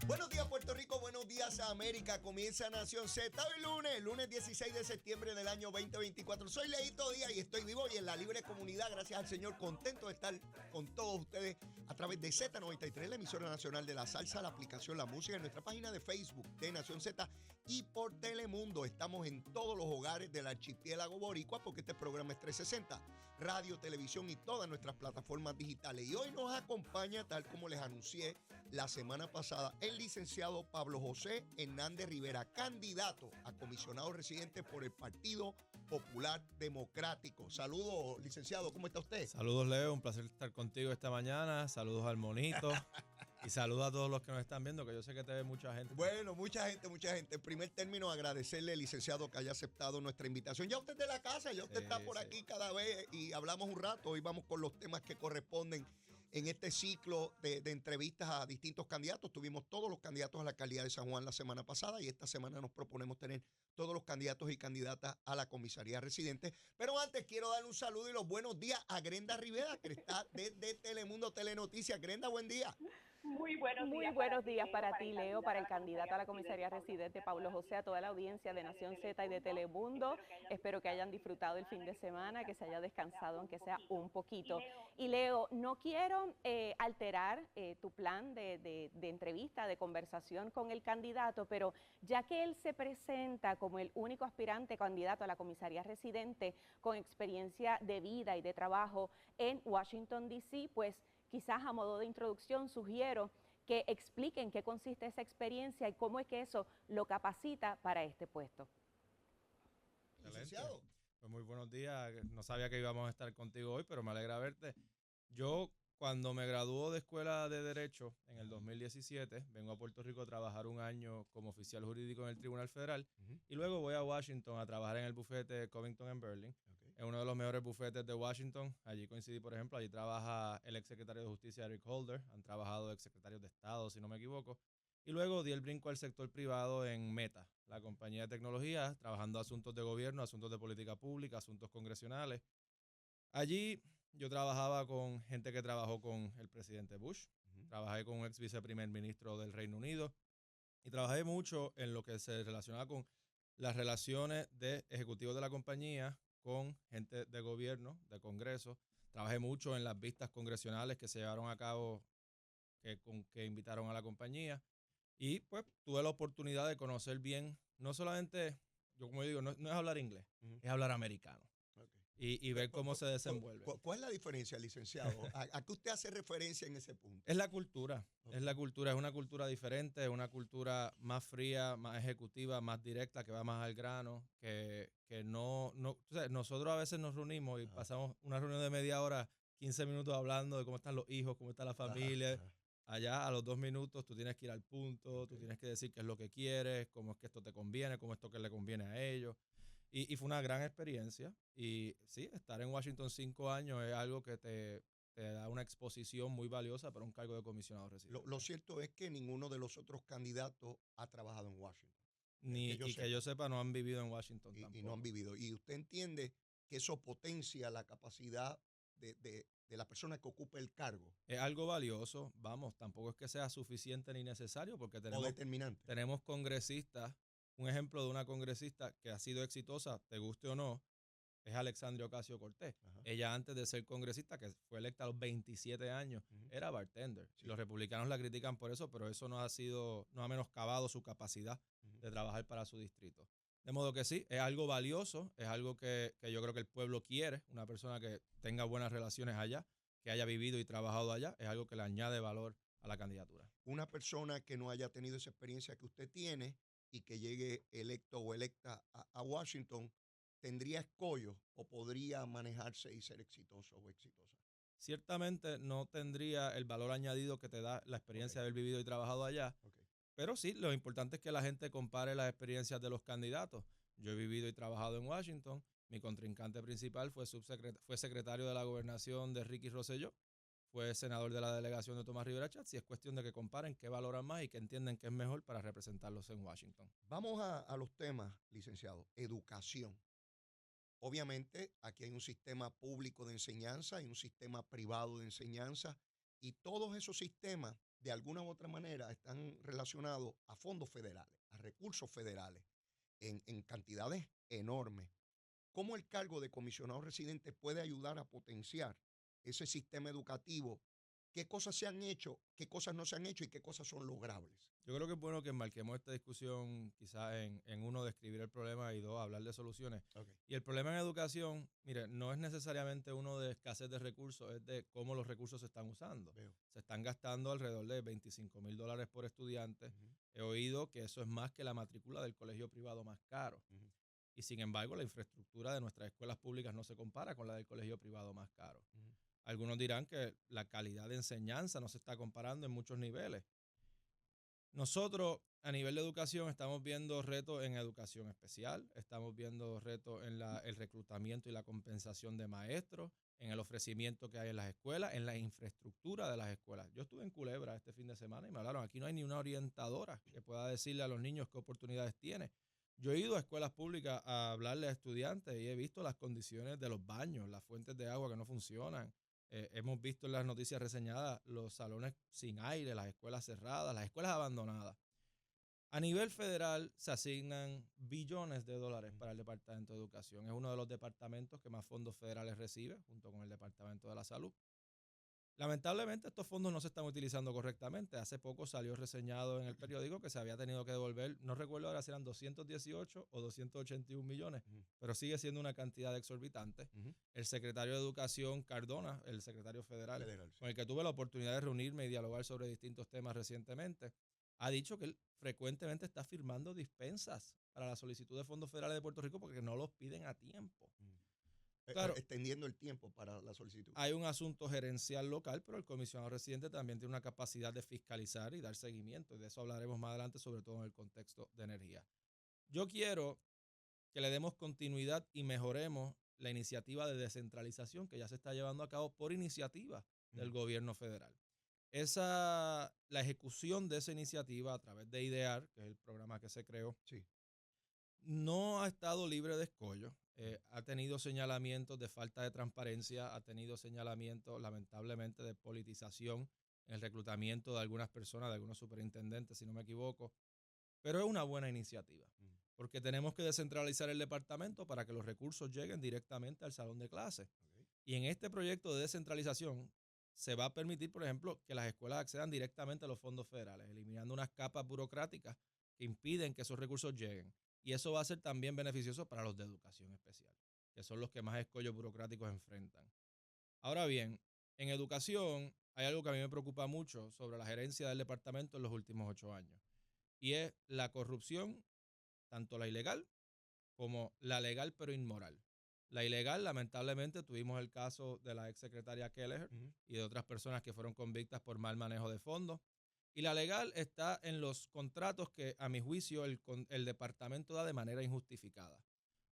Buenos días, Puerto Rico. Buenos días, América. Comienza Nación Z hoy lunes 16 de septiembre del año 2024. Soy Leito Díaz y estoy vivo y en la libre comunidad, gracias al Señor, contento de estar con todos ustedes a través de Z93, la emisora nacional de la salsa, la aplicación La Música, en nuestra página de Facebook de Nación Z y por Telemundo. Estamos en todos los hogares del archipiélago boricua porque este programa es 360, radio, televisión y todas nuestras plataformas digitales. Y hoy nos acompaña, tal como les anuncié la semana pasada, el licenciado Pablo José Hernández Rivera, candidato a comisionado residente por el Partido Popular Democrático. Saludos, licenciado, ¿cómo está usted? Saludos, Leo, un placer estar contigo esta mañana. Saludos al monito y saludos a todos los que nos están viendo, que yo sé que te ve mucha gente. Bueno, mucha gente. En primer término, agradecerle, licenciado, que haya aceptado nuestra invitación. Ya usted es de la casa, ya usted está por aquí cada vez y hablamos un rato. Hoy vamos con los temas que corresponden en este ciclo de entrevistas a distintos candidatos. Tuvimos todos los candidatos a la alcaldía de San Juan la semana pasada y esta semana nos proponemos tener todos los candidatos y candidatas a la comisaría residente. Pero antes quiero darle un saludo y los buenos días a Grenda Rivera, que está desde Telemundo Telenoticias. Grenda, buen día. Muy buenos días para ti, Leo, para el candidato a la comisaría residente, Pablo José, a toda la audiencia de Nación Z y de Telemundo. Espero que hayan disfrutado el fin de semana, que se haya descansado, aunque sea un poquito. Y Leo, no quiero alterar tu plan de entrevista, de conversación con el candidato, pero ya que él se presenta como el único aspirante candidato a la comisaría residente con experiencia de vida y de trabajo en Washington, D.C., pues quizás a modo de introducción sugiero que expliquen qué consiste esa experiencia y cómo es que eso lo capacita para este puesto. Licenciado. Pues muy buenos días. No sabía que íbamos a estar contigo hoy, pero me alegra verte. Yo, cuando me graduó de Escuela de Derecho en el 2017, vengo a Puerto Rico a trabajar un año como oficial jurídico en el Tribunal Federal y luego voy a Washington a trabajar en el bufete Covington and Burling. Es uno de los mejores bufetes de Washington. Allí coincidí, por ejemplo, allí trabaja el exsecretario de Justicia Eric Holder. Han trabajado exsecretarios de Estado, si no me equivoco. Y luego di el brinco al sector privado en Meta, la compañía de tecnología, trabajando asuntos de gobierno, asuntos de política pública, asuntos congresionales. Allí yo trabajaba con gente que trabajó con el presidente Bush, trabajé con un ex viceprimer ministro del Reino Unido y trabajé mucho en lo que se relacionaba con las relaciones de ejecutivos de la compañía con gente de gobierno, de Congreso. Trabajé mucho en las vistas congresionales que se llevaron a cabo, que invitaron a la compañía. Y pues tuve la oportunidad de conocer bien, no solamente, yo como digo, no es hablar inglés, es hablar americano. Y ver cómo se desenvuelve. ¿Cuál es la diferencia, licenciado? ¿A qué usted hace referencia en ese punto? Es la cultura, es una cultura diferente, es una cultura más fría, más ejecutiva, más directa, que va más al grano, que no, o sea, nosotros a veces nos reunimos y pasamos una reunión de media hora, 15 minutos hablando de cómo están los hijos, cómo está la familia. Allá a los 2 minutos tú tienes que ir al punto, tú tienes que decir qué es lo que quieres, cómo es que esto te conviene, cómo es esto que le conviene a ellos. Y fue una gran experiencia. Y sí, estar en Washington 5 años es algo que te da una exposición muy valiosa para un cargo de comisionado residente. Lo cierto es que ninguno de los otros candidatos ha trabajado en Washington. Que yo sepa, no han vivido en Washington tampoco. Y no han vivido. ¿Y usted entiende que eso potencia la capacidad de la persona que ocupe el cargo? Es algo valioso, vamos, tampoco es que sea suficiente ni necesario porque tenemos congresistas. Un ejemplo de una congresista que ha sido exitosa, te guste o no, es Alexandria Ocasio-Cortez. Ella, antes de ser congresista, que fue electa a los 27 años, era bartender. Sí. Los republicanos la critican por eso, pero eso no ha menoscabado su capacidad de trabajar para su distrito. De modo que sí, es algo valioso, es algo que yo creo que el pueblo quiere, una persona que tenga buenas relaciones allá, que haya vivido y trabajado allá, es algo que le añade valor a la candidatura. Una persona que no haya tenido esa experiencia que usted tiene y que llegue electo o electa a Washington, ¿tendría escollo o podría manejarse y ser exitoso o exitosa? Ciertamente no tendría el valor añadido que te da la experiencia de haber vivido y trabajado allá, pero sí, lo importante es que la gente compare las experiencias de los candidatos. Yo he vivido y trabajado en Washington, mi contrincante principal fue secretario de la gobernación de Ricky Rosselló, fue senador de la delegación de Tomás Rivera Schatz, y es cuestión de que comparen qué valoran más y que entienden qué es mejor para representarlos en Washington. Vamos a los temas, licenciado. Educación. Obviamente, aquí hay un sistema público de enseñanza y un sistema privado de enseñanza Y todos esos sistemas, de alguna u otra manera, están relacionados a fondos federales, a recursos federales, en cantidades enormes. ¿Cómo el cargo de comisionado residente puede ayudar a potenciar ese sistema educativo? ¿Qué cosas se han hecho, qué cosas no se han hecho y qué cosas son logrables? Yo creo que es bueno que marquemos esta discusión quizás en uno, describir el problema y dos, hablar de soluciones. Okay. Y el problema en educación, mire, no es necesariamente uno de escasez de recursos, es de cómo los recursos se están usando. Veo. Se están gastando alrededor de $25,000 por estudiante. Uh-huh. He oído que eso es más que la matrícula del colegio privado más caro. Uh-huh. Y sin embargo, la infraestructura de nuestras escuelas públicas no se compara con la del colegio privado más caro. Uh-huh. Algunos dirán que la calidad de enseñanza no se está comparando en muchos niveles. Nosotros, a nivel de educación, estamos viendo retos en educación especial, estamos viendo retos en el reclutamiento y la compensación de maestros, en el ofrecimiento que hay en las escuelas, en la infraestructura de las escuelas. Yo estuve en Culebra este fin de semana y me hablaron, aquí no hay ni una orientadora que pueda decirle a los niños qué oportunidades tiene. Yo he ido a escuelas públicas a hablarle a estudiantes y he visto las condiciones de los baños, las fuentes de agua que no funcionan. Hemos visto en las noticias reseñadas los salones sin aire, las escuelas cerradas, las escuelas abandonadas. A nivel federal se asignan billones de dólares para el Departamento de Educación. Es uno de los departamentos que más fondos federales recibe, junto con el Departamento de la Salud. Lamentablemente estos fondos no se están utilizando correctamente. Hace poco salió reseñado en el periódico que se había tenido que devolver, no recuerdo ahora si eran 218 o 281 millones, pero sigue siendo una cantidad exorbitante. El secretario de Educación, Cardona, el secretario federal, Sí. con el que tuve la oportunidad de reunirme y dialogar sobre distintos temas recientemente, ha dicho que él frecuentemente está firmando dispensas para la solicitud de fondos federales de Puerto Rico porque no los piden a tiempo. Claro, extendiendo el tiempo para la solicitud. hay un asunto gerencial local, pero el comisionado residente también tiene una capacidad de fiscalizar y dar seguimiento. Y de eso hablaremos más adelante, sobre todo en el contexto de energía. Yo quiero que le demos continuidad y mejoremos la iniciativa de descentralización que ya se está llevando a cabo por iniciativa del gobierno federal. La ejecución de esa iniciativa a través de IDEAR, que es el programa que se creó, sí, no ha estado libre de escollos. Ha tenido señalamientos de falta de transparencia, ha tenido señalamientos, lamentablemente, de politización en el reclutamiento de algunas personas, de algunos superintendentes, si no me equivoco. Pero es una buena iniciativa, porque tenemos que descentralizar el departamento para que los recursos lleguen directamente al salón de clases. Okay. Y en este proyecto de descentralización se va a permitir, por ejemplo, que las escuelas accedan directamente a los fondos federales, eliminando unas capas burocráticas que impiden que esos recursos lleguen. Y eso va a ser también beneficioso para los de educación especial, que son los que más escollos burocráticos enfrentan. Ahora bien, en educación hay algo que a mí me preocupa mucho sobre la gerencia del departamento en los últimos 8 años. Y es la corrupción, tanto la ilegal como la legal pero inmoral. La ilegal, lamentablemente, tuvimos el caso de la exsecretaria Kelleher y de otras personas que fueron convictas por mal manejo de fondos. Y la legal está en los contratos que, a mi juicio, el departamento da de manera injustificada.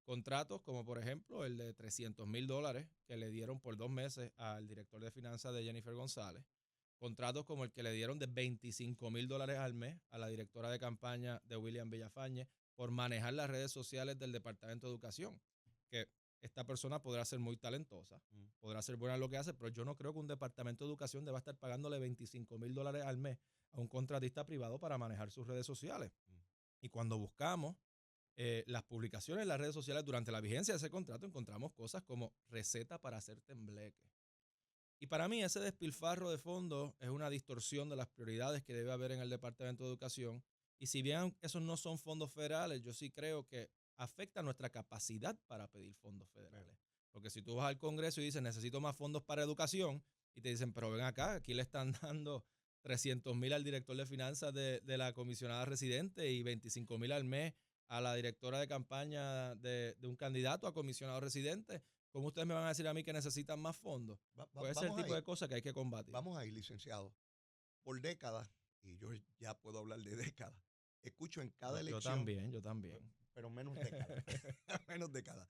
Contratos como, por ejemplo, el de $300,000 que le dieron por 2 meses al director de finanzas de Jennifer González. Contratos como el que le dieron de $25,000 al mes a la directora de campaña de William Villafañe por manejar las redes sociales del Departamento de Educación. Que esta persona podrá ser muy talentosa, podrá ser buena en lo que hace, pero yo no creo que un Departamento de Educación deba estar pagándole $25,000 al mes a un contratista privado para manejar sus redes sociales. Y cuando buscamos las publicaciones en las redes sociales durante la vigencia de ese contrato, encontramos cosas como receta para hacer tembleque. Y para mí ese despilfarro de fondos es una distorsión de las prioridades que debe haber en el Departamento de Educación. Y si bien esos no son fondos federales, yo sí creo que afecta nuestra capacidad para pedir fondos federales. Porque si tú vas al Congreso y dices necesito más fondos para educación y te dicen, pero ven acá, aquí le están dando $300,000 al director de finanzas de la comisionada residente y $25,000 al mes a la directora de campaña de un candidato a comisionado residente, ¿cómo ustedes me van a decir a mí que necesitan más fondos? Puede ser el tipo de cosas que hay que combatir. Vamos ahí, licenciado. Por décadas, y yo ya puedo hablar de décadas, escucho en cada elección. Yo también. Pero menos décadas. Menos décadas.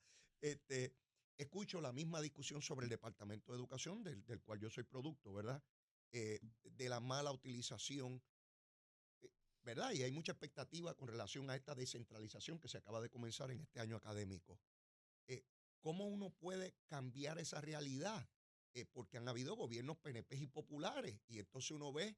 Escucho la misma discusión sobre el Departamento de Educación, del cual yo soy producto, ¿verdad? De la mala utilización, ¿verdad? Y hay mucha expectativa con relación a esta descentralización que se acaba de comenzar en este año académico. ¿Cómo uno puede cambiar esa realidad? porque han habido gobiernos PNP y populares, y entonces uno ve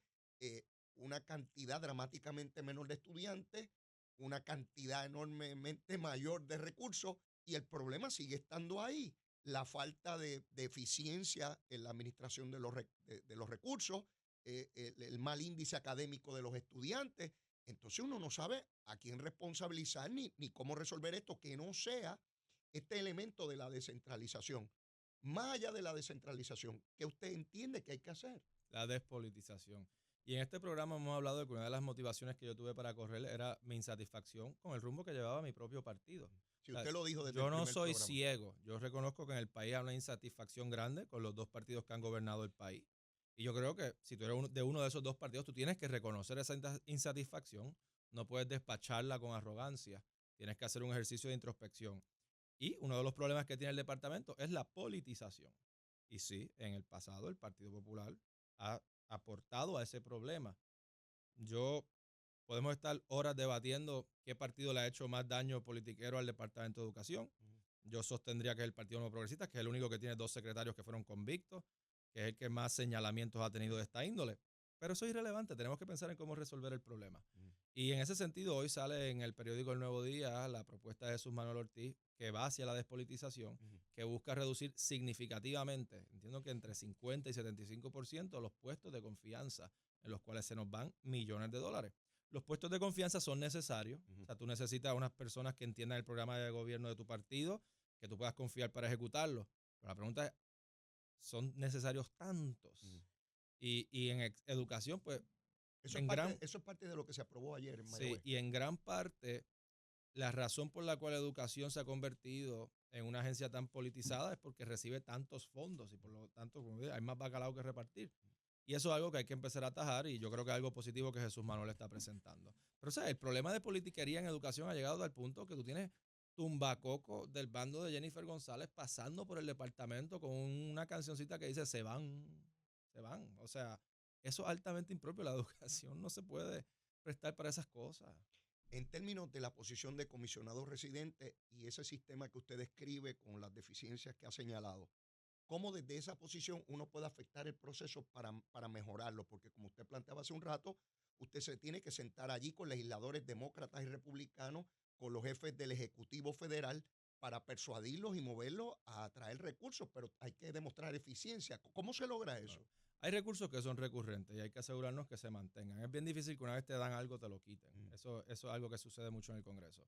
una cantidad dramáticamente menor de estudiantes, una cantidad enormemente mayor de recursos, y el problema sigue estando ahí. La falta de eficiencia en la administración de los recursos, el mal índice académico de los estudiantes. Entonces uno no sabe a quién responsabilizar ni cómo resolver esto, que no sea este elemento de la descentralización. Más allá de la descentralización, ¿qué usted entiende que hay que hacer? La despolitización. Y en este programa hemos hablado de que una de las motivaciones que yo tuve para correr era mi insatisfacción con el rumbo que llevaba mi propio partido. Si usted lo dijo desde yo el no primer soy programa. ciego. Yo reconozco que en el país hay una insatisfacción grande con los dos partidos que han gobernado el país. Y yo creo que si tú eres de uno de esos dos partidos, tú tienes que reconocer esa insatisfacción. No puedes despacharla con arrogancia. Tienes que hacer un ejercicio de introspección. Y uno de los problemas que tiene el departamento es la politización. Y sí, en el pasado el Partido Popular ha aportado a ese problema. Podemos estar horas debatiendo qué partido le ha hecho más daño politiquero al Departamento de Educación. Yo sostendría que es el Partido Nuevo Progresista, que es el único que tiene 2 secretarios que fueron convictos, que es el que más señalamientos ha tenido de esta índole. Pero eso es irrelevante, tenemos que pensar en cómo resolver el problema. Y en ese sentido, hoy sale en el periódico El Nuevo Día la propuesta de Jesús Manuel Ortiz, que va hacia la despolitización, que busca reducir significativamente, entiendo que entre 50 y 75% los puestos de confianza, en los cuales se nos van millones de dólares. Los puestos de confianza son necesarios, o sea, tú necesitas unas personas que entiendan el programa de gobierno de tu partido, que tú puedas confiar para ejecutarlo. Pero la pregunta es, ¿son necesarios tantos? Y en educación, pues, eso es parte de lo que se aprobó ayer en Mayagüez. Sí, y en gran parte, la razón por la cual la educación se ha convertido en una agencia tan politizada es porque recibe tantos fondos y por lo tanto, como digo, hay más bacalao que repartir. Y eso es algo que hay que empezar a atajar y yo creo que es algo positivo que Jesús Manuel está presentando. Pero, o sea, el problema de politiquería en educación ha llegado al punto que tú tienes tumbacoco del bando de Jennifer González pasando por el departamento con una cancioncita que dice se van. O sea, eso es altamente impropio. La educación no se puede prestar para esas cosas. En términos de la posición de comisionado residente y ese sistema que usted describe con las deficiencias que ha señalado, ¿cómo desde esa posición uno puede afectar el proceso para mejorarlo? Porque como usted planteaba hace un rato, usted se tiene que sentar allí con legisladores demócratas y republicanos, con los jefes del Ejecutivo Federal, para persuadirlos y moverlos a traer recursos, pero hay que demostrar eficiencia. ¿Cómo se logra eso? Claro. Hay recursos que son recurrentes y hay que asegurarnos que se mantengan. Es bien difícil que una vez te dan algo, te lo quiten. Eso es algo que sucede mucho en el Congreso.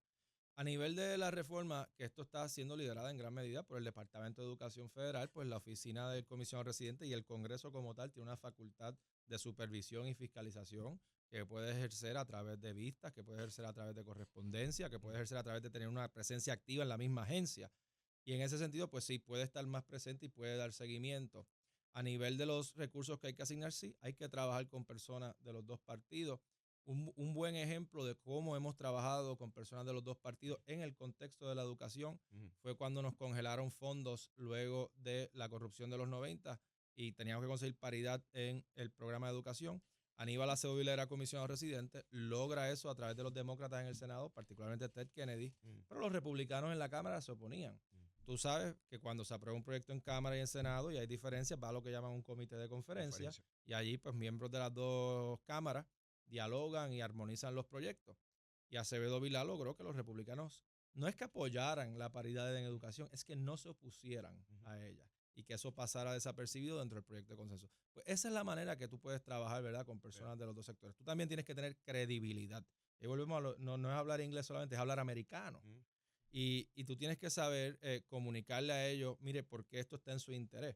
A nivel de la reforma, que esto está siendo liderada en gran medida por el Departamento de Educación Federal, pues la oficina del comisionado residente y el Congreso como tal tiene una facultad de supervisión y fiscalización que puede ejercer a través de vistas, que puede ejercer a través de correspondencia, que puede ejercer a través de tener una presencia activa en la misma agencia. Y en ese sentido, pues sí, puede estar más presente y puede dar seguimiento. A nivel de los recursos que hay que asignar, sí, hay que trabajar con personas de los dos partidos. Un buen ejemplo de cómo hemos trabajado con personas de los dos partidos en el contexto de la educación fue cuando nos congelaron fondos luego de la corrupción de los 90 y teníamos que conseguir paridad en el programa de educación. Aníbal Acevedo Vilá era comisionado residente, logra eso a través de los demócratas en el Senado, particularmente Ted Kennedy, pero los republicanos en la Cámara se oponían. Tú sabes que cuando se aprueba un proyecto en Cámara y en Senado y hay diferencias, va a lo que llaman un comité de conferencia. Y allí pues miembros de las dos cámaras dialogan y armonizan los proyectos. Y Acevedo Vilá logró que los republicanos no es que apoyaran la paridad en educación, es que no se opusieran a ella y que eso pasara desapercibido dentro del proyecto de consenso. Pues esa es la manera que tú puedes trabajar, ¿verdad?, con personas de los dos sectores. Tú también tienes que tener credibilidad. Y volvemos no es hablar inglés solamente, es hablar americano. Y tú tienes que saber comunicarle a ellos, mire, por qué esto está en su interés.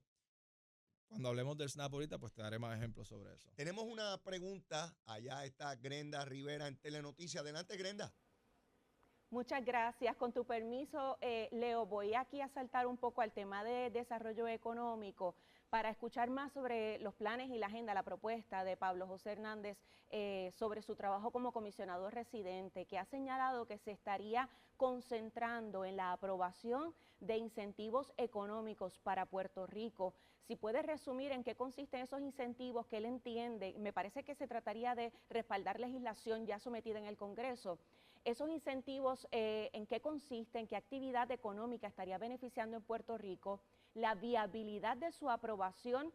Cuando hablemos del SNAP ahorita, pues te daré más ejemplos sobre eso. Tenemos una pregunta. Allá está Grenda Rivera en Telenoticias. Adelante, Grenda. Muchas gracias. Con tu permiso, Leo, voy aquí a saltar un poco al tema de desarrollo económico para escuchar más sobre los planes y la agenda, la propuesta de Pablo José Hernández sobre su trabajo como comisionado residente, que ha señalado que se estaría concentrando en la aprobación de incentivos económicos para Puerto Rico. Si puedes resumir en qué consisten esos incentivos que él entiende, me parece que se trataría de respaldar legislación ya sometida en el Congreso. Esos incentivos, ¿en qué consisten? ¿Qué actividad económica estaría beneficiando en Puerto Rico? la viabilidad de su aprobación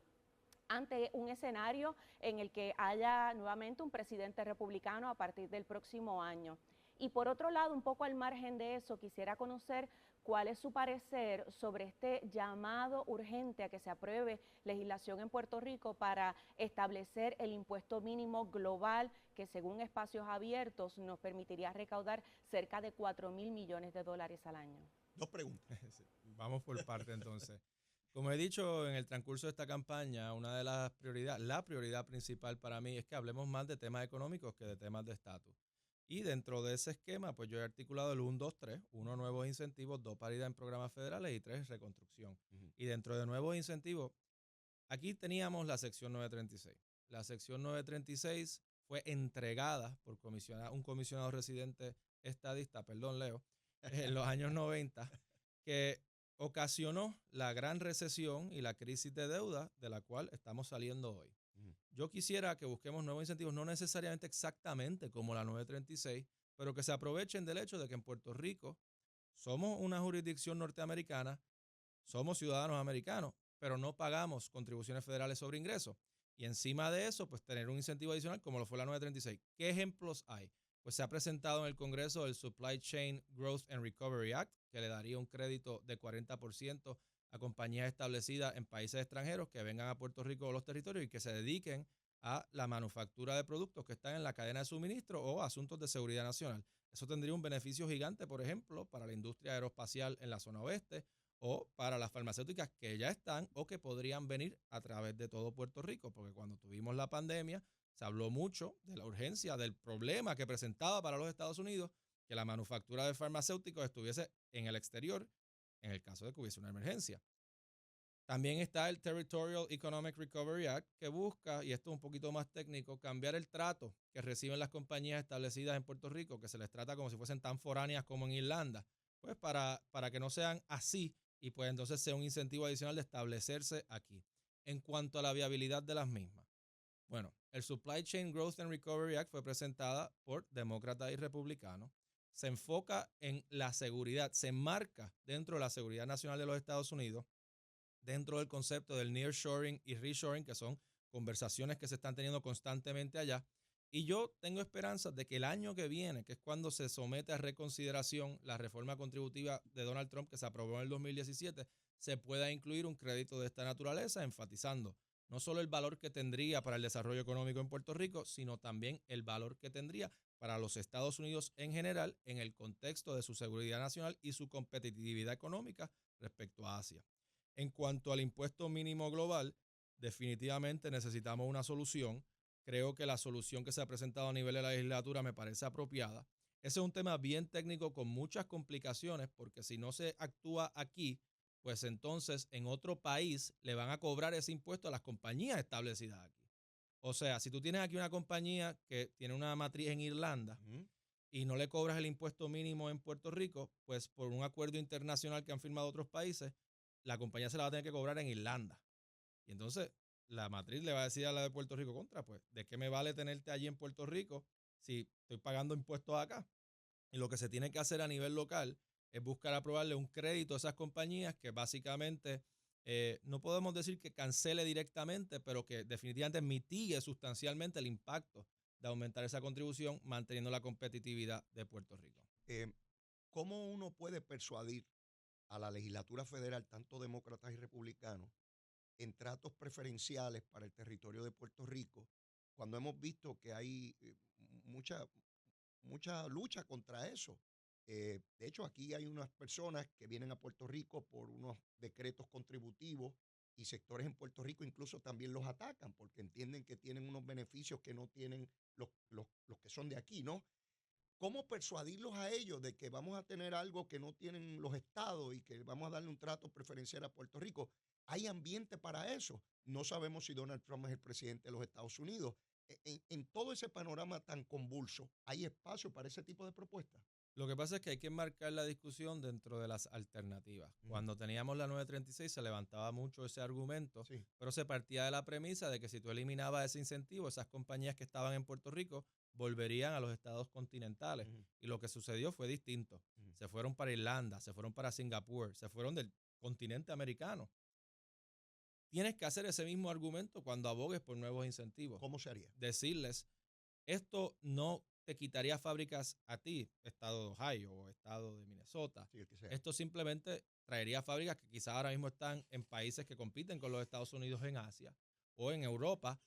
ante un escenario en el que haya nuevamente un presidente republicano a partir del próximo año. Y por otro lado, un poco al margen de eso, quisiera conocer cuál es su parecer sobre este llamado urgente a que se apruebe legislación en Puerto Rico para establecer el impuesto mínimo global que, según Espacios Abiertos, nos permitiría recaudar cerca de 4.000 millones de dólares al año. Dos preguntas. Vamos por parte entonces. Como he dicho en el transcurso de esta campaña, una de las prioridades, la prioridad principal para mí es que hablemos más de temas económicos que de temas de estatus. Y dentro de ese esquema, pues yo he articulado el 1, 2, 3, 1, nuevos incentivos, 2, paridad en programas federales y 3, reconstrucción. Y dentro de nuevos incentivos, aquí teníamos la sección 936. La sección 936 fue entregada por un comisionado residente estadista, perdón Leo, en los años 90, que ocasionó la gran recesión y la crisis de deuda de la cual estamos saliendo hoy. Yo quisiera que busquemos nuevos incentivos, no necesariamente exactamente como la 936, pero que se aprovechen del hecho de que en Puerto Rico somos una jurisdicción norteamericana, somos ciudadanos americanos, pero no pagamos contribuciones federales sobre ingresos. Y encima de eso, pues tener un incentivo adicional como lo fue la 936. ¿Qué ejemplos hay? Pues se ha presentado en el Congreso el Supply Chain Growth and Recovery Act, que le daría un crédito de 40% a compañías establecidas en países extranjeros que vengan a Puerto Rico o los territorios y que se dediquen a la manufactura de productos que están en la cadena de suministro o asuntos de seguridad nacional. Eso tendría un beneficio gigante, por ejemplo, para la industria aeroespacial en la zona oeste o para las farmacéuticas que ya están o que podrían venir a través de todo Puerto Rico, porque cuando tuvimos la pandemia se habló mucho de la urgencia, del problema que presentaba para los Estados Unidos que la manufactura de farmacéuticos estuviese en el exterior en el caso de que hubiese una emergencia. También está el Territorial Economic Recovery Act, que busca, y esto es un poquito más técnico, cambiar el trato que reciben las compañías establecidas en Puerto Rico, que se les trata como si fuesen tan foráneas como en Irlanda, pues para que no sean así y pues entonces sea un incentivo adicional de establecerse aquí. En cuanto a la viabilidad de las mismas, bueno, el Supply Chain Growth and Recovery Act fue presentada por demócratas y republicanos. Se enfoca en la seguridad, se enmarca dentro de la seguridad nacional de los Estados Unidos, dentro del concepto del nearshoring y reshoring, que son conversaciones que se están teniendo constantemente allá. Y yo tengo esperanzas de que el año que viene, que es cuando se somete a reconsideración la reforma contributiva de Donald Trump que se aprobó en el 2017, se pueda incluir un crédito de esta naturaleza, enfatizando no solo el valor que tendría para el desarrollo económico en Puerto Rico, sino también el valor que tendría para los Estados Unidos en general en el contexto de su seguridad nacional y su competitividad económica respecto a Asia. En cuanto al impuesto mínimo global, definitivamente necesitamos una solución. Creo que la solución que se ha presentado a nivel de la legislatura me parece apropiada. Ese es un tema bien técnico con muchas complicaciones porque si no se actúa aquí, pues entonces en otro país le van a cobrar ese impuesto a las compañías establecidas aquí. O sea, si tú tienes aquí una compañía que tiene una matriz en Irlanda y no le cobras el impuesto mínimo en Puerto Rico, pues por un acuerdo internacional que han firmado otros países, la compañía se la va a tener que cobrar en Irlanda. Y entonces la matriz le va a decir a la de Puerto Rico, contra, pues, ¿de qué me vale tenerte allí en Puerto Rico si estoy pagando impuestos acá? Y lo que se tiene que hacer a nivel local es buscar aprobarle un crédito a esas compañías que básicamente no podemos decir que cancele directamente, pero que definitivamente mitigue sustancialmente el impacto de aumentar esa contribución manteniendo la competitividad de Puerto Rico. ¿Cómo uno puede persuadir a la legislatura federal, tanto demócratas y republicanos, en tratos preferenciales para el territorio de Puerto Rico, cuando hemos visto que hay mucha lucha contra eso? De hecho, aquí hay unas personas que vienen a Puerto Rico por unos decretos contributivos y sectores en Puerto Rico incluso también los atacan porque entienden que tienen unos beneficios que no tienen los que son de aquí, ¿no? ¿Cómo persuadirlos a ellos de que vamos a tener algo que no tienen los estados y que vamos a darle un trato preferencial a Puerto Rico? ¿Hay ambiente para eso? No sabemos si Donald Trump es el presidente de los Estados Unidos. En todo ese panorama tan convulso, ¿hay espacio para ese tipo de propuestas? Lo que pasa es que hay que enmarcar la discusión dentro de las alternativas. Cuando teníamos la 936 se levantaba mucho ese argumento, Sí. pero se partía de la premisa de que si tú eliminabas ese incentivo, esas compañías que estaban en Puerto Rico volverían a los estados continentales. Y lo que sucedió fue distinto. Se fueron para Irlanda, se fueron para Singapur, se fueron del continente americano tienes que hacer ese mismo argumento cuando abogues por nuevos incentivos. ¿Cómo se haría? Decirles, esto no te quitaría fábricas a ti, estado de Ohio o estado de Minnesota. Sí, el que sea. Esto simplemente traería fábricas que quizás ahora mismo están en países que compiten con los Estados Unidos en Asia o en Europa,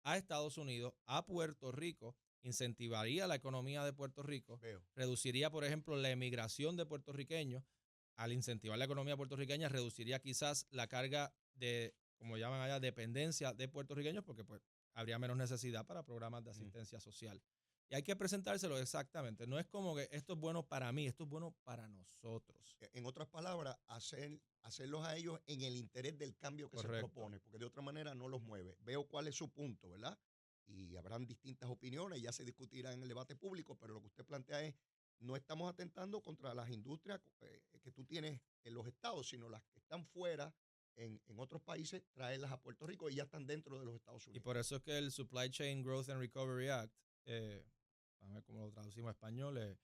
a Estados Unidos, a Puerto Rico, incentivaría la economía de Puerto Rico, Veo. reduciría, por ejemplo, la emigración de puertorriqueños. Al incentivar la economía puertorriqueña, reduciría quizás la carga de, como llaman allá, dependencia de puertorriqueños, porque pues habría menos necesidad para programas de asistencia social. Y hay que presentárselo exactamente. No es como que esto es bueno para mí, esto es bueno para nosotros. En otras palabras, hacerlos a ellos en el interés del cambio que Correcto. se propone, porque de otra manera no los mueve. Veo cuál es su punto, ¿verdad? Y habrán distintas opiniones, ya se discutirá en el debate público, pero lo que usted plantea es, no estamos atentando contra las industrias que tú tienes en los estados, sino las que están fuera, en otros países, traerlas a Puerto Rico y ya están dentro de los Estados Y Unidos. por eso es que el Supply Chain Growth and Recovery Act, a ver cómo lo traducimos a español,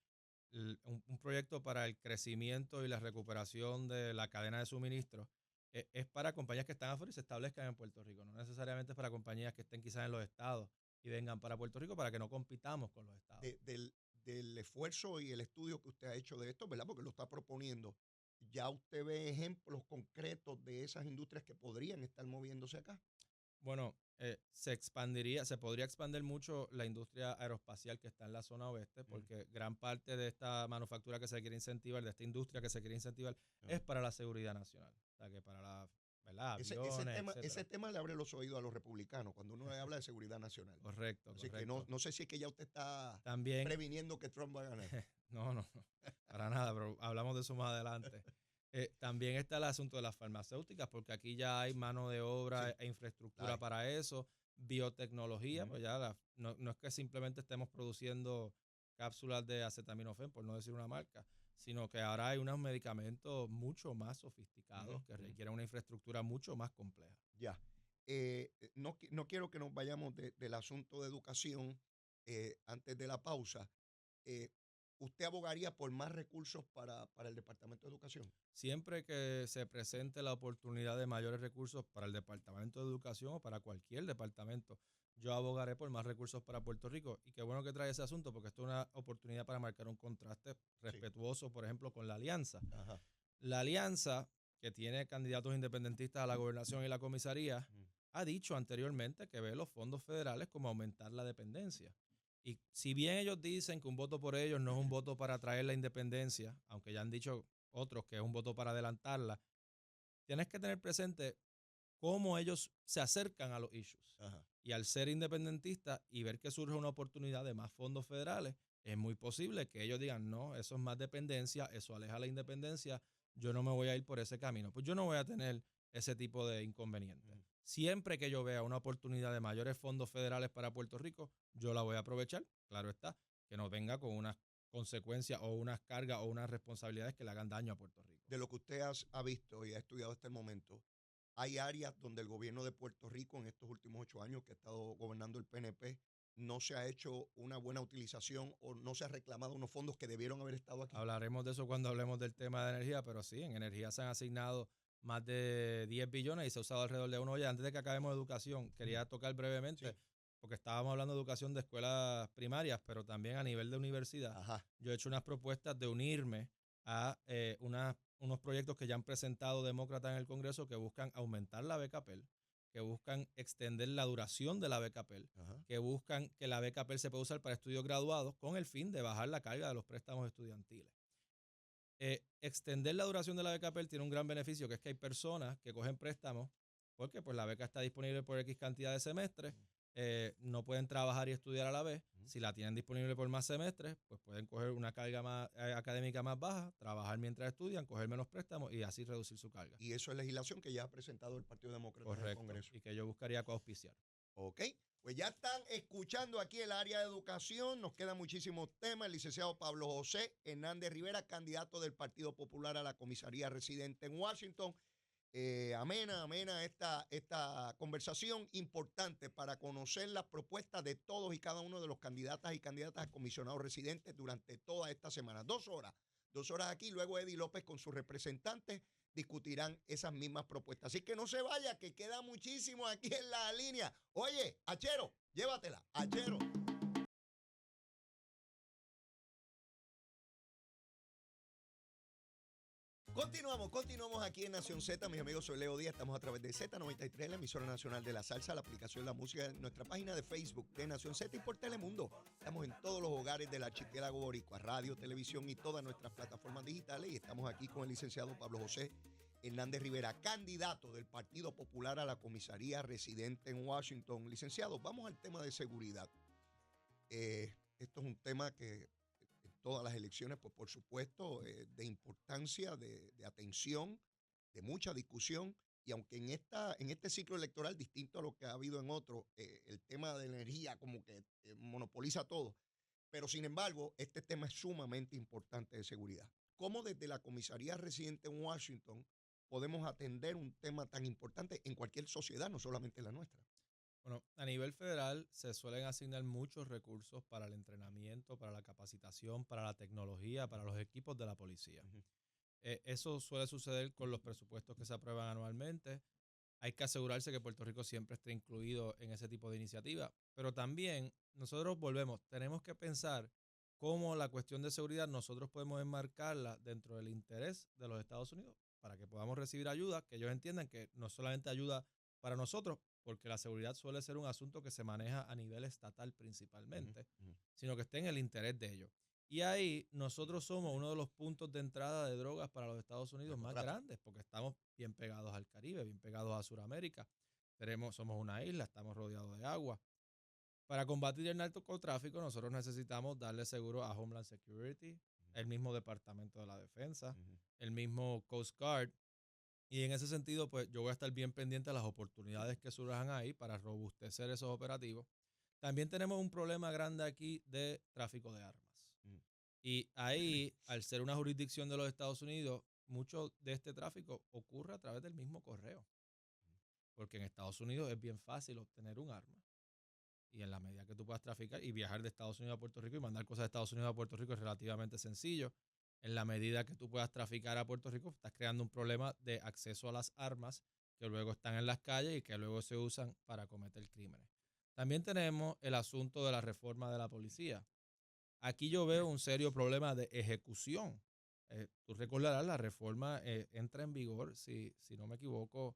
un proyecto para el crecimiento y la recuperación de la cadena de suministro, es para compañías que están afuera y se establezcan en Puerto Rico. No necesariamente es para compañías que estén quizás en los estados y vengan para Puerto Rico para que no compitamos con los estados. Del esfuerzo y el estudio que usted ha hecho de esto, ¿verdad? Porque lo está proponiendo. ¿Ya usted ve ejemplos concretos de esas industrias que podrían estar moviéndose acá? Bueno, se podría expandir mucho la industria aeroespacial que está en la zona oeste, porque gran parte de esta manufactura que se quiere incentivar, de esta industria que se quiere incentivar, es para la seguridad nacional. O sea, que para la, ¿verdad? Aviones, ese tema le abre los oídos a los republicanos cuando uno habla de seguridad nacional. Correcto, Así correcto. que no sé si es que ya usted está También, previniendo que Trump va a ganar. no, para nada, pero hablamos de eso más adelante. También está el asunto de las farmacéuticas, porque aquí ya hay mano de obra e infraestructura para eso, biotecnología, pues ya no es que simplemente estemos produciendo cápsulas de acetaminofén, por no decir una marca, sino que ahora hay unos medicamentos mucho más sofisticados que requieren una infraestructura mucho más compleja. Ya. No quiero que nos vayamos del asunto de educación antes de la pausa. ¿Usted abogaría por más recursos para el Departamento de Educación? Siempre que se presente la oportunidad de mayores recursos para el Departamento de Educación o para cualquier departamento, yo abogaré por más recursos para Puerto Rico. Y qué bueno que trae ese asunto, porque esto es una oportunidad para marcar un contraste respetuoso, por ejemplo, con la Alianza. Ajá. La Alianza, que tiene candidatos independentistas a la gobernación y la comisaría, ha dicho anteriormente que ve los fondos federales como aumentar la dependencia. Y si bien ellos dicen que un voto por ellos no es un voto para traer la independencia, aunque ya han dicho otros que es un voto para adelantarla, tienes que tener presente cómo ellos se acercan a los issues. Ajá. Y al ser independentistas y ver que surge una oportunidad de más fondos federales, es muy posible que ellos digan, no, eso es más dependencia, eso aleja la independencia, yo no me voy a ir por ese camino. Pues yo no voy a tener ese tipo de inconvenientes. Siempre que yo vea una oportunidad de mayores fondos federales para Puerto Rico, yo la voy a aprovechar, claro está, que no venga con unas consecuencias o unas cargas o unas responsabilidades que le hagan daño a Puerto Rico. De lo que usted ha visto y ha estudiado hasta el momento, ¿hay áreas donde el gobierno de Puerto Rico en estos últimos 8 años que ha estado gobernando el PNP no se ha hecho una buena utilización o no se ha reclamado unos fondos que debieron haber estado aquí? Hablaremos de eso cuando hablemos del tema de energía, pero sí, en energía se han asignado más de 10 billones y se ha usado alrededor de uno. Oye, antes de que acabemos de educación, quería tocar brevemente, porque estábamos hablando de educación de escuelas primarias, pero también a nivel de universidad. Ajá. Yo he hecho unas propuestas de unirme a unos proyectos que ya han presentado demócratas en el Congreso que buscan aumentar la beca Pell, que buscan extender la duración de la beca Pell, que buscan que la beca Pell se pueda usar para estudios graduados con el fin de bajar la carga de los préstamos estudiantiles. Extender la duración de la beca Pell tiene un gran beneficio, que es que hay personas que cogen préstamos porque pues, la beca está disponible por X cantidad de semestres, no pueden trabajar y estudiar a la vez. Si la tienen disponible por más semestres, pues pueden coger una carga más, académica más baja, trabajar mientras estudian, coger menos préstamos y así reducir su carga. Y eso es legislación que ya ha presentado el Partido Demócrata en el Congreso. Y que yo buscaría coauspiciar. Ok, pues ya están escuchando aquí el área de educación. Nos quedan muchísimos temas. El licenciado Pablo José Hernández Rivera, candidato del Partido Popular a la comisaría residente en Washington. Amena esta conversación importante para conocer las propuestas de todos y cada uno de los candidatas y candidatas a comisionados residentes durante toda esta semana. 2 horas aquí, luego Eddie López con sus representantes discutirán esas mismas propuestas. Así que no se vaya, que queda muchísimo aquí en la línea. Oye, Achero, llévatela, Achero. Continuamos aquí en Nación Z. Mis amigos, soy Leo Díaz. Estamos a través de Z93, la emisora nacional de la salsa, la aplicación La Música, nuestra página de Facebook de Nación Z y por Telemundo. Estamos en todos los hogares del archipiélago boricua, radio, televisión y todas nuestras plataformas digitales. Y estamos aquí con el licenciado Pablo José Hernández Rivera, candidato del Partido Popular a la comisaría residente en Washington. Licenciado, vamos al tema de seguridad. Esto es un tema que todas las elecciones, pues por supuesto, de importancia, de atención, de mucha discusión, y aunque en este ciclo electoral, distinto a lo que ha habido en otros, el tema de la energía como que monopoliza todo, pero sin embargo, este tema es sumamente importante de seguridad. ¿Cómo desde la comisaría residente en Washington podemos atender un tema tan importante en cualquier sociedad, no solamente la nuestra? Bueno, a nivel federal se suelen asignar muchos recursos para el entrenamiento, para la capacitación, para la tecnología, para los equipos de la policía. Eso suele suceder con los presupuestos que se aprueban anualmente. Hay que asegurarse que Puerto Rico siempre esté incluido en ese tipo de iniciativa. Pero también nosotros tenemos que pensar cómo la cuestión de seguridad nosotros podemos enmarcarla dentro del interés de los Estados Unidos para que podamos recibir ayuda, que ellos entiendan que no solamente ayuda para nosotros, porque la seguridad suele ser un asunto que se maneja a nivel estatal principalmente, sino que esté en el interés de ellos. Y ahí nosotros somos uno de los puntos de entrada de drogas para los Estados Unidos más grandes, porque estamos bien pegados al Caribe, bien pegados a Sudamérica. Somos una isla, estamos rodeados de agua. Para combatir el narcotráfico, nosotros necesitamos darle seguro a Homeland Security, el mismo Departamento de la Defensa, el mismo Coast Guard. Y en ese sentido, pues yo voy a estar bien pendiente de las oportunidades que surjan ahí para robustecer esos operativos. También tenemos un problema grande aquí de tráfico de armas. Y ahí, al ser una jurisdicción de los Estados Unidos, mucho de este tráfico ocurre a través del mismo correo. Porque en Estados Unidos es bien fácil obtener un arma. Y en la medida que tú puedas traficar y viajar de Estados Unidos a Puerto Rico y mandar cosas de Estados Unidos a Puerto Rico es relativamente sencillo. En la medida que tú puedas traficar a Puerto Rico, estás creando un problema de acceso a las armas que luego están en las calles y que luego se usan para cometer crímenes. También tenemos el asunto de la reforma de la policía. Aquí yo veo un serio problema de ejecución. Tú recordarás, la reforma entra en vigor, si no me equivoco,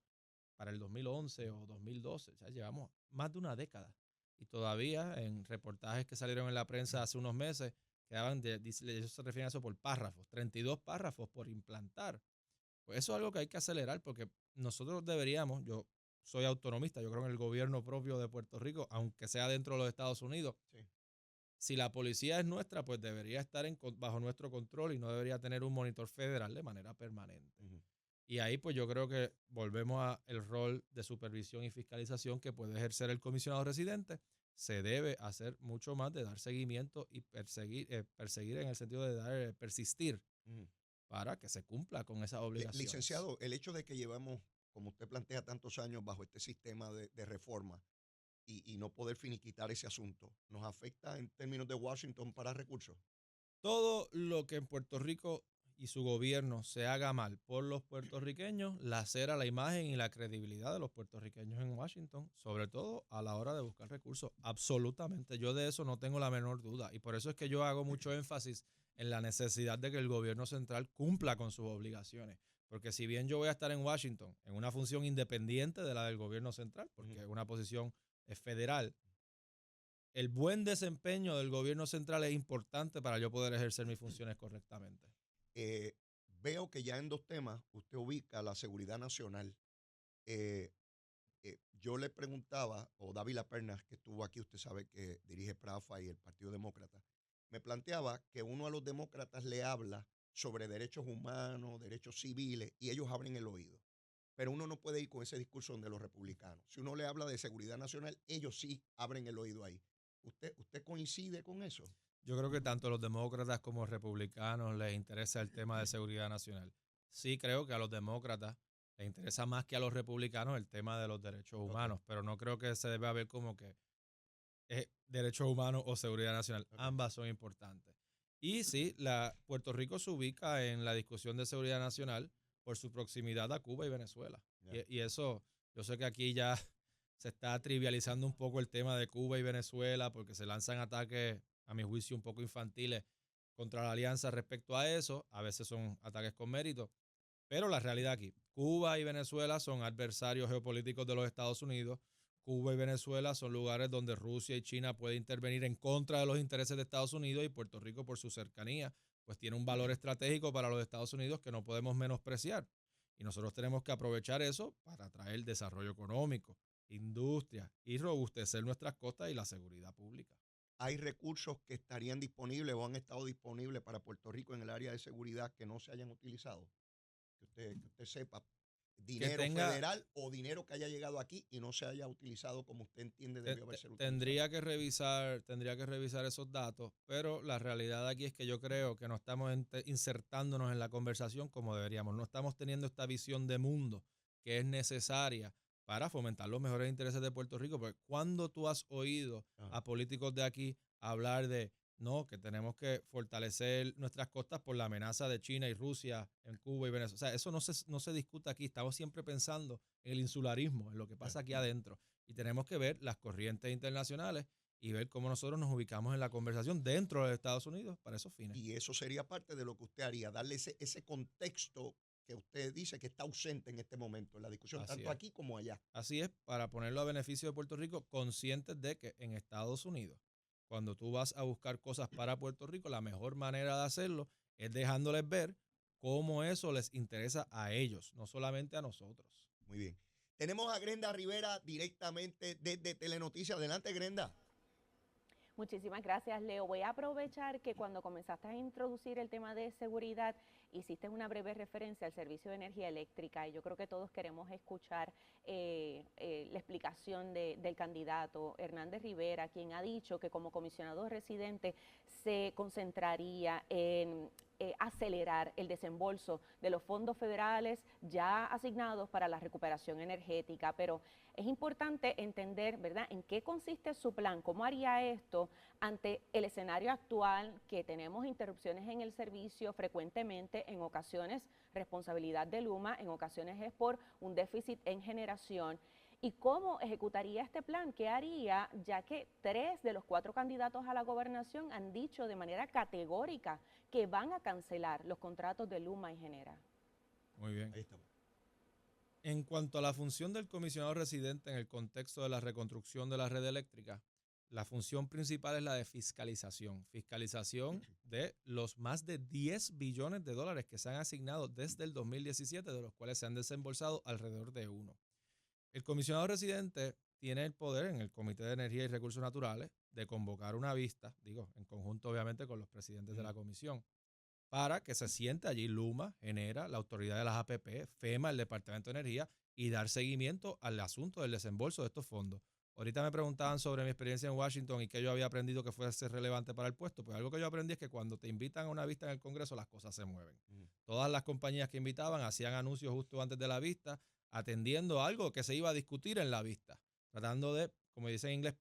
para el 2011 o 2012. O sea, llevamos más de una década. Y todavía en reportajes que salieron en la prensa hace unos meses, ellos se refieren a eso por párrafos, 32 párrafos por implantar. Pues eso es algo que hay que acelerar porque nosotros deberíamos, yo soy autonomista, yo creo en el gobierno propio de Puerto Rico, aunque sea dentro de los Estados Unidos. Sí. Si la policía es nuestra, pues debería estar bajo nuestro control y no debería tener un monitor federal de manera permanente. Y ahí pues yo creo que volvemos al rol de supervisión y fiscalización que puede ejercer el comisionado residente. Se debe hacer mucho más de dar seguimiento y perseguir en el sentido de persistir para que se cumpla con esas obligaciones. Licenciado, el hecho de que llevamos, como usted plantea, tantos años bajo este sistema de reforma y no poder finiquitar ese asunto, ¿nos afecta en términos de Washington para recursos? Todo lo que en Puerto Rico y su gobierno se haga mal por los puertorriqueños, lacera la imagen y la credibilidad de los puertorriqueños en Washington, sobre todo a la hora de buscar recursos. Absolutamente, yo de eso no tengo la menor duda y por eso es que yo hago mucho énfasis en la necesidad de que el gobierno central cumpla con sus obligaciones. Porque si bien yo voy a estar en Washington en una función independiente de la del gobierno central, porque es una posición federal, el buen desempeño del gobierno central es importante para yo poder ejercer mis funciones correctamente. Veo que ya en dos temas usted ubica la seguridad nacional. Yo le preguntaba, o David Pernas, que estuvo aquí, usted sabe que dirige PRAFA y el Partido Demócrata, me planteaba que uno a los demócratas le habla sobre derechos humanos, derechos civiles, y ellos abren el oído. Pero uno no puede ir con ese discurso donde los republicanos. Si uno le habla de seguridad nacional, ellos sí abren el oído ahí. ¿Usted coincide con eso? Yo creo que tanto los demócratas como los republicanos les interesa el tema de seguridad nacional. Sí creo que a los demócratas les interesa más que a los republicanos el tema de los derechos humanos, pero no creo que se deba ver como que derechos humanos o seguridad nacional. Ambas son importantes. Y sí, Puerto Rico se ubica en la discusión de seguridad nacional por su proximidad a Cuba y Venezuela. Ya. Y eso, yo sé que aquí ya se está trivializando un poco el tema de Cuba y Venezuela porque se lanzan ataques, a mi juicio, un poco infantiles contra la alianza respecto a eso. A veces son ataques con mérito. Pero la realidad aquí, Cuba y Venezuela son adversarios geopolíticos de los Estados Unidos. Cuba y Venezuela son lugares donde Rusia y China pueden intervenir en contra de los intereses de Estados Unidos, y Puerto Rico, por su cercanía, pues tiene un valor estratégico para los Estados Unidos que no podemos menospreciar. Y nosotros tenemos que aprovechar eso para traer desarrollo económico, industria y robustecer nuestras costas y la seguridad pública. ¿Hay recursos que estarían disponibles o han estado disponibles para Puerto Rico en el área de seguridad que no se hayan utilizado? Que usted sepa, dinero tenga, federal o dinero que haya llegado aquí y no se haya utilizado como usted entiende debió haberse utilizado. Tendría que revisar esos datos, pero la realidad aquí es que yo creo que no estamos insertándonos en la conversación como deberíamos. No estamos teniendo esta visión de mundo que es necesaria para fomentar los mejores intereses de Puerto Rico. Porque cuando tú has oído a políticos de aquí hablar de no, que tenemos que fortalecer nuestras costas por la amenaza de China y Rusia en Cuba y Venezuela. O sea, eso no se discute aquí. Estamos siempre pensando en el insularismo, en lo que pasa aquí adentro. Y tenemos que ver las corrientes internacionales y ver cómo nosotros nos ubicamos en la conversación dentro de Estados Unidos para esos fines. Y eso sería parte de lo que usted haría, darle ese contexto que usted dice que está ausente en este momento en la discusión, Así tanto es. aquí como allá. Así es, para ponerlo a beneficio de Puerto Rico, conscientes de que en Estados Unidos, cuando tú vas a buscar cosas para Puerto Rico, la mejor manera de hacerlo es dejándoles ver cómo eso les interesa a ellos, no solamente a nosotros. Muy bien. Tenemos a Grenda Rivera directamente desde Telenoticias. Adelante, Grenda. Muchísimas gracias, Leo. Voy a aprovechar que cuando comenzaste a introducir el tema de seguridad, hiciste una breve referencia al servicio de energía eléctrica y yo creo que todos queremos escuchar la explicación del candidato Hernández Rivera, quien ha dicho que como comisionado residente se concentraría en acelerar el desembolso de los fondos federales ya asignados para la recuperación energética, pero es importante entender, ¿verdad?, en qué consiste su plan, cómo haría esto ante el escenario actual que tenemos interrupciones en el servicio frecuentemente, en ocasiones responsabilidad de Luma, en ocasiones es por un déficit en generación. ¿Y cómo ejecutaría este plan? ¿Qué haría? Ya que 3 de los 4 candidatos a la gobernación han dicho de manera categórica que van a cancelar los contratos de Luma y Genera. Muy bien. Ahí estamos. En cuanto a la función del comisionado residente en el contexto de la reconstrucción de la red eléctrica, la función principal es la de fiscalización. Fiscalización de los más de 10 billones de dólares que se han asignado desde el 2017, de los cuales se han desembolsado alrededor de 1. El comisionado residente tiene el poder en el Comité de Energía y Recursos Naturales de convocar una vista, en conjunto obviamente con los presidentes de la comisión, para que se siente allí Luma, Genera, la autoridad de las APP, FEMA, el Departamento de Energía, y dar seguimiento al asunto del desembolso de estos fondos. Ahorita me preguntaban sobre mi experiencia en Washington y qué yo había aprendido que fuese relevante para el puesto. Pues algo que yo aprendí es que cuando te invitan a una vista en el Congreso, las cosas se mueven. Todas las compañías que invitaban hacían anuncios justo antes de la vista, atendiendo algo que se iba a discutir en la vista, tratando de, como dice en inglés,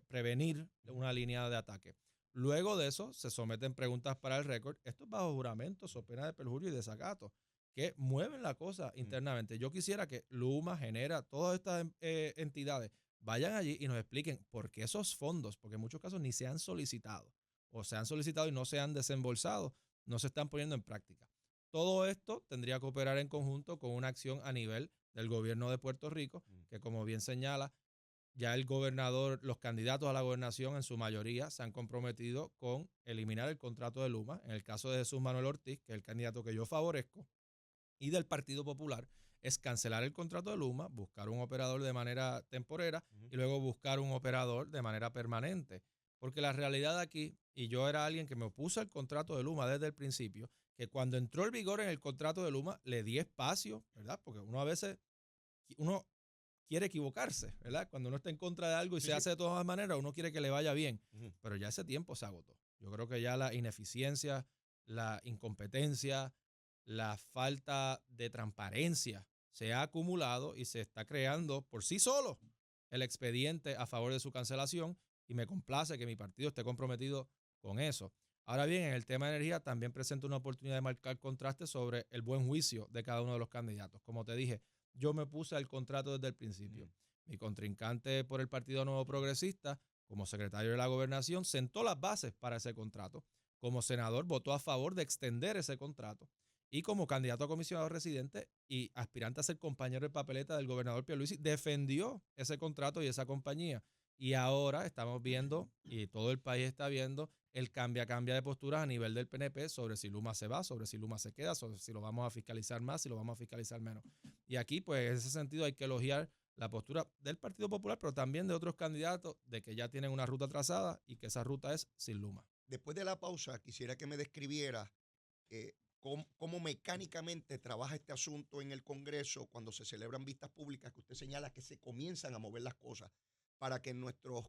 prevenir una línea de ataque. Luego de eso, se someten preguntas para el récord. Esto es bajo juramento, so pena de perjurio y desacato, que mueven la cosa internamente. Yo quisiera que Luma, Genera, todas estas entidades vayan allí y nos expliquen por qué esos fondos, porque en muchos casos ni se han solicitado, o se han solicitado y no se han desembolsado, no se están poniendo en práctica. Todo esto tendría que operar en conjunto con una acción a nivel del gobierno de Puerto Rico, que como bien señala, ya el gobernador, los candidatos a la gobernación en su mayoría se han comprometido con eliminar el contrato de Luma. En el caso de Jesús Manuel Ortiz, que es el candidato que yo favorezco, y del Partido Popular, es cancelar el contrato de Luma, buscar un operador de manera temporera y luego buscar un operador de manera permanente. Porque la realidad aquí, y yo era alguien que me opuso al contrato de Luma desde el principio, que cuando entró el vigor en el contrato de Luma le di espacio, ¿verdad? Porque uno a veces, uno quiere equivocarse, ¿verdad? Cuando uno está en contra de algo y se hace de todas maneras, uno quiere que le vaya bien, pero ya ese tiempo se agotó. Yo creo que ya la ineficiencia, la incompetencia, la falta de transparencia se ha acumulado y se está creando por sí solo el expediente a favor de su cancelación, y me complace que mi partido esté comprometido con eso. Ahora bien, en el tema de energía también presenta una oportunidad de marcar contrastes sobre el buen juicio de cada uno de los candidatos. Como te dije, yo me puse al contrato desde el principio. Mi contrincante por el Partido Nuevo Progresista, como secretario de la Gobernación, sentó las bases para ese contrato. Como senador, votó a favor de extender ese contrato. Y como candidato a comisionado residente y aspirante a ser compañero de papeleta del gobernador Pierluisi, defendió ese contrato y esa compañía. Y ahora estamos viendo, y todo el país está viendo, el cambia de posturas a nivel del PNP sobre si Luma se va, sobre si Luma se queda, sobre si lo vamos a fiscalizar más, si lo vamos a fiscalizar menos. Y aquí, pues, en ese sentido hay que elogiar la postura del Partido Popular, pero también de otros candidatos de que ya tienen una ruta trazada y que esa ruta es sin Luma. Después de la pausa, quisiera que me describiera cómo mecánicamente trabaja este asunto en el Congreso cuando se celebran vistas públicas, que usted señala que se comienzan a mover las cosas, para que nuestros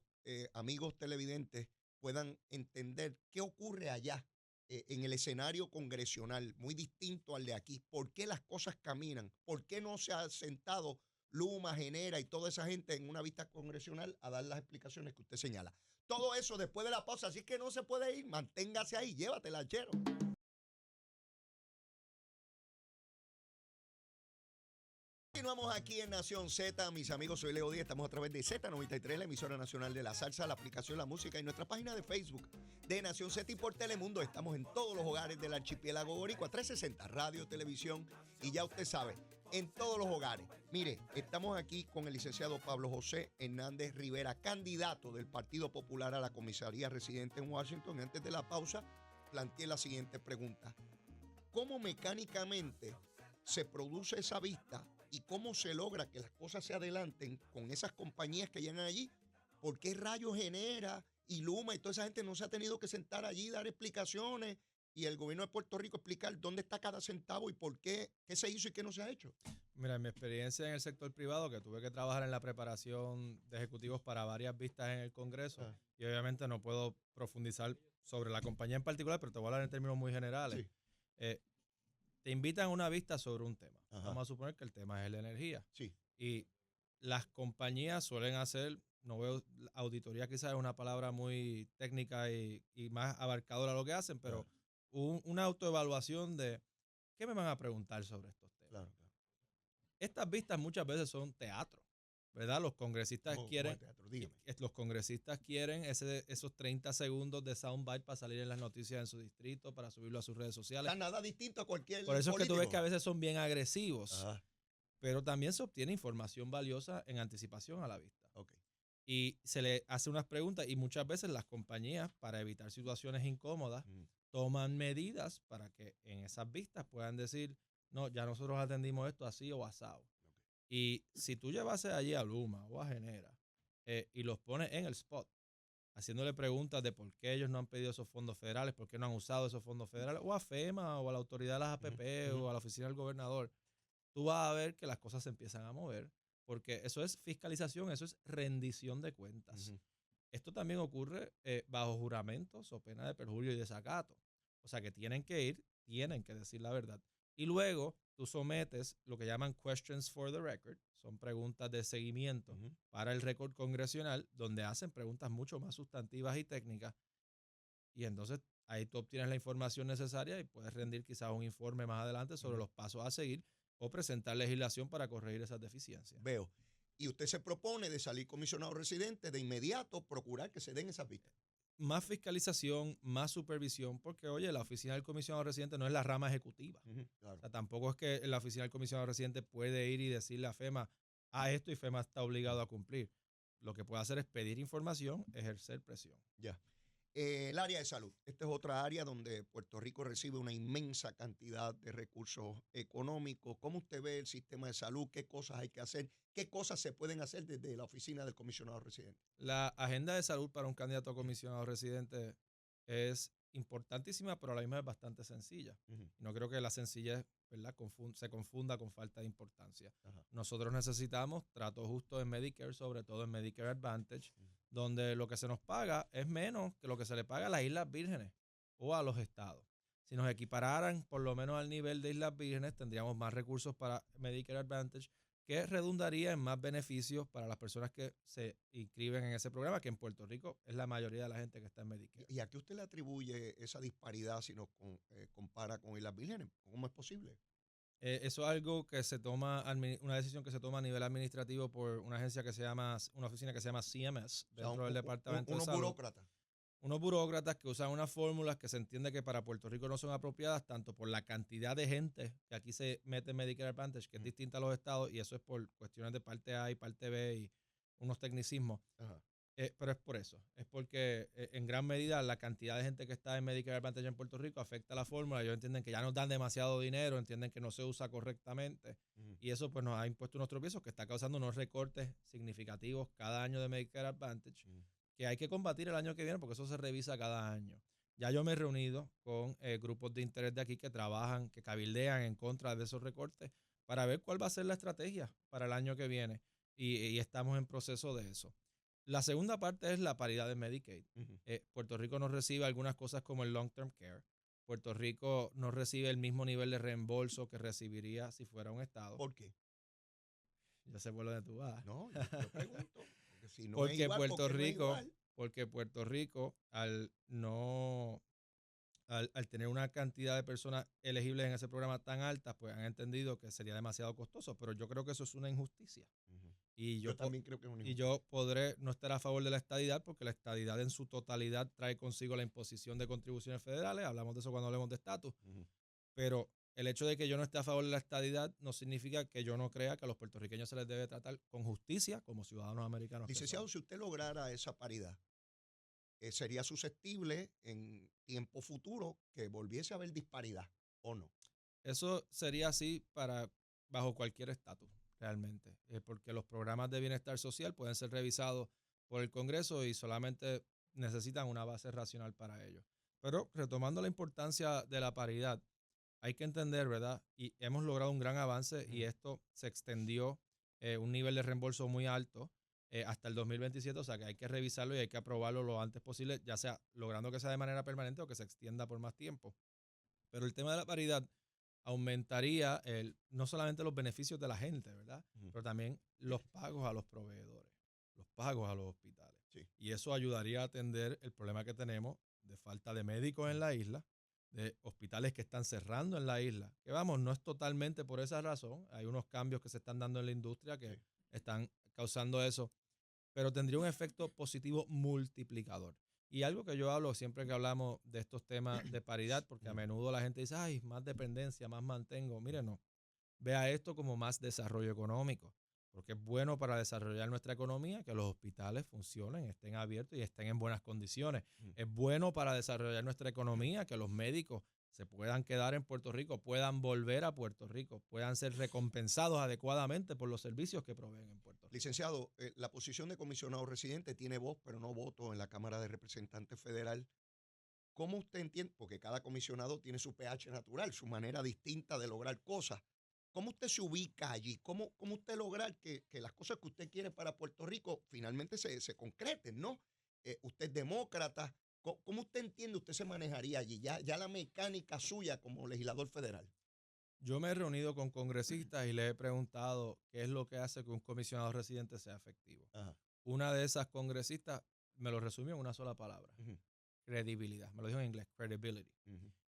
amigos televidentes puedan entender qué ocurre allá en el escenario congresional, muy distinto al de aquí. ¿Por qué las cosas caminan? ¿Por qué no se ha sentado Luma, Genera y toda esa gente en una vista congresional a dar las explicaciones que usted señala? Todo eso después de la pausa, así que no se puede ir, manténgase ahí, llévatela, chero. Continuamos aquí en Nación Z, mis amigos, soy Leo Díaz, estamos a través de Z93, la emisora nacional de la salsa, la aplicación La Música y nuestra página de Facebook de Nación Z y por Telemundo. Estamos en todos los hogares del archipiélago boricua, 360, radio, televisión y ya usted sabe, en todos los hogares. Mire, estamos aquí con el licenciado Pablo José Hernández Rivera, candidato del Partido Popular a la comisaría residente en Washington. Antes de la pausa, planteé la siguiente pregunta. ¿Cómo mecánicamente se produce esa vista y cómo se logra que las cosas se adelanten con esas compañías que llegan allí? ¿Por qué rayos Genera y Luma y toda esa gente no se ha tenido que sentar allí, dar explicaciones y el gobierno de Puerto Rico explicar dónde está cada centavo y por qué se hizo y qué no se ha hecho? Mira, en mi experiencia en el sector privado, que tuve que trabajar en la preparación de ejecutivos para varias vistas en el Congreso, y obviamente no puedo profundizar sobre la compañía en particular, pero te voy a hablar en términos muy generales. Sí. Te invitan a una vista sobre un tema. Ajá. Vamos a suponer que el tema es la energía. Sí. Y las compañías suelen hacer, no veo, auditoría quizás es una palabra muy técnica y más abarcadora lo que hacen, pero una autoevaluación de qué me van a preguntar sobre estos temas. Claro. Estas vistas muchas veces son teatro, ¿verdad? Los congresistas quieren, los congresistas quieren esos 30 segundos de soundbite para salir en las noticias en su distrito, para subirlo a sus redes sociales. Está nada distinto a cualquier Por eso político. Es que tú ves que a veces son bien agresivos. Ajá. Pero también se obtiene información valiosa en anticipación a la vista. Okay. Y se le hace unas preguntas y muchas veces las compañías, para evitar situaciones incómodas, toman medidas para que en esas vistas puedan decir, no, ya nosotros atendimos esto así o asado. Okay. Y si tú llevases allí a Luma o a Genera y los pones en el spot, haciéndole preguntas de por qué ellos no han pedido esos fondos federales, por qué no han usado esos fondos federales, o a FEMA o a la autoridad de las APP o a la oficina del gobernador, tú vas a ver que las cosas se empiezan a mover, porque eso es fiscalización, eso es rendición de cuentas. Esto también ocurre bajo juramentos o pena de perjurio y desacato. O sea que tienen que decir la verdad. Y luego tú sometes lo que llaman questions for the record, son preguntas de seguimiento para el récord congresional, donde hacen preguntas mucho más sustantivas y técnicas. Y entonces ahí tú obtienes la información necesaria y puedes rendir quizás un informe más adelante sobre los pasos a seguir o presentar legislación para corregir esas deficiencias. Veo. Y usted se propone de salir comisionado residente de inmediato, procurar que se den esas vistas. Más fiscalización, más supervisión, porque, oye, la oficina del comisionado residente no es la rama ejecutiva. Claro. O sea, tampoco es que la oficina del comisionado residente puede ir y decirle a FEMA, esto y FEMA está obligado a cumplir. Lo que puede hacer es pedir información, ejercer presión. Ya. El área de salud. Esta es otra área donde Puerto Rico recibe una inmensa cantidad de recursos económicos. ¿Cómo usted ve el sistema de salud? ¿Qué cosas hay que hacer? ¿Qué cosas se pueden hacer desde la oficina del comisionado residente? La agenda de salud para un candidato a comisionado residente es importantísima, pero a la misma es bastante sencilla. No creo que la sencillez, ¿verdad?, se confunda con falta de importancia. Nosotros necesitamos trato justo en Medicare, sobre todo en Medicare Advantage, donde lo que se nos paga es menos que lo que se le paga a las Islas Vírgenes o a los estados. Si nos equipararan por lo menos al nivel de Islas Vírgenes, tendríamos más recursos para Medicare Advantage, que redundaría en más beneficios para las personas que se inscriben en ese programa, que en Puerto Rico es la mayoría de la gente que está en Medicare. ¿Y a qué usted le atribuye esa disparidad si nos compara con Islas Vírgenes? ¿Cómo es posible? Eso es algo que se toma, una decisión que se toma a nivel administrativo por una agencia que se llama, una oficina que se llama CMS, O sea, dentro del Departamento de unos Salud. burócratas. Unos burócratas que usan unas fórmulas que se entiende que para Puerto Rico no son apropiadas, tanto por la cantidad de gente que aquí se mete en Medicare Advantage, que es distinta a los estados, y eso es por cuestiones de parte A y parte B y unos tecnicismos. Ajá. Pero es por eso, es porque en gran medida la cantidad de gente que está en Medicare Advantage en Puerto Rico afecta la fórmula. Ellos entienden que ya nos dan demasiado dinero, entienden que no se usa correctamente, y eso pues nos ha impuesto unos tropiezos que está causando unos recortes significativos cada año de Medicare Advantage, que hay que combatir el año que viene porque eso se revisa cada año. Ya yo me he reunido con grupos de interés de aquí que trabajan, que cabildean en contra de esos recortes para ver cuál va a ser la estrategia para el año que viene, y estamos en proceso de eso. La segunda parte es la paridad de Medicaid. Puerto Rico no recibe algunas cosas como el long-term care. Puerto Rico no recibe el mismo nivel de reembolso que recibiría si fuera un estado. ¿Por qué? Yo sé por dónde tú vas. No, yo pregunto. Porque si no Porque es igual, Puerto ¿por qué no es Rico, igual? porque Puerto Rico, al tener una cantidad de personas elegibles en ese programa tan alta, pues han entendido que sería demasiado costoso. Pero yo creo que eso es una injusticia. Y Yo también creo que es una Y injusticia. yo podré no estar a favor de la estadidad porque la estadidad en su totalidad trae consigo la imposición de contribuciones federales. Hablamos de eso cuando hablemos de estatus. Pero el hecho de que yo no esté a favor de la estadidad no significa que yo no crea que a los puertorriqueños se les debe tratar con justicia como ciudadanos americanos. Licenciado, si usted lograra esa paridad, ¿sería susceptible en tiempo futuro que volviese a haber disparidad o no? Eso sería así bajo cualquier estatus, realmente, porque los programas de bienestar social pueden ser revisados por el Congreso y solamente necesitan una base racional para ello. Pero retomando la importancia de la paridad, hay que entender, ¿verdad? Y hemos logrado un gran avance y esto se extendió un nivel de reembolso muy alto hasta el 2027, o sea que hay que revisarlo y hay que aprobarlo lo antes posible, ya sea logrando que sea de manera permanente o que se extienda por más tiempo. Pero el tema de la paridad aumentaría no solamente los beneficios de la gente, ¿verdad? Pero también los pagos a los proveedores, los pagos a los hospitales. Sí. Y eso ayudaría a atender el problema que tenemos de falta de médicos en la isla, de hospitales que están cerrando en la isla. Que vamos, no es totalmente por esa razón. Hay unos cambios que se están dando en la industria que están causando eso. Pero tendría un efecto positivo multiplicador. Y algo que yo hablo siempre que hablamos de estos temas de paridad, porque a menudo la gente dice, ay, más dependencia, más mantengo. Mire, no. Vea esto como más desarrollo económico, porque es bueno para desarrollar nuestra economía que los hospitales funcionen, estén abiertos y estén en buenas condiciones. Es bueno para desarrollar nuestra economía que los médicos se puedan quedar en Puerto Rico, puedan volver a Puerto Rico, puedan ser recompensados adecuadamente por los servicios que proveen en Puerto Rico. Licenciado, la posición de comisionado residente tiene voz, pero no voto en la Cámara de Representantes Federal. ¿Cómo usted entiende? Porque cada comisionado tiene su pH natural, su manera distinta de lograr cosas. ¿Cómo usted se ubica allí? ¿Cómo usted lograr que las cosas que usted quiere para Puerto Rico finalmente se concreten, ¿no? Usted es demócrata. ¿Cómo usted entiende, usted se manejaría allí? Ya la mecánica suya como legislador federal. Yo me he reunido con congresistas y les he preguntado qué es lo que hace que un comisionado residente sea efectivo. Ajá. Una de esas congresistas me lo resumió en una sola palabra. Credibilidad. Me lo dijo en inglés, credibility.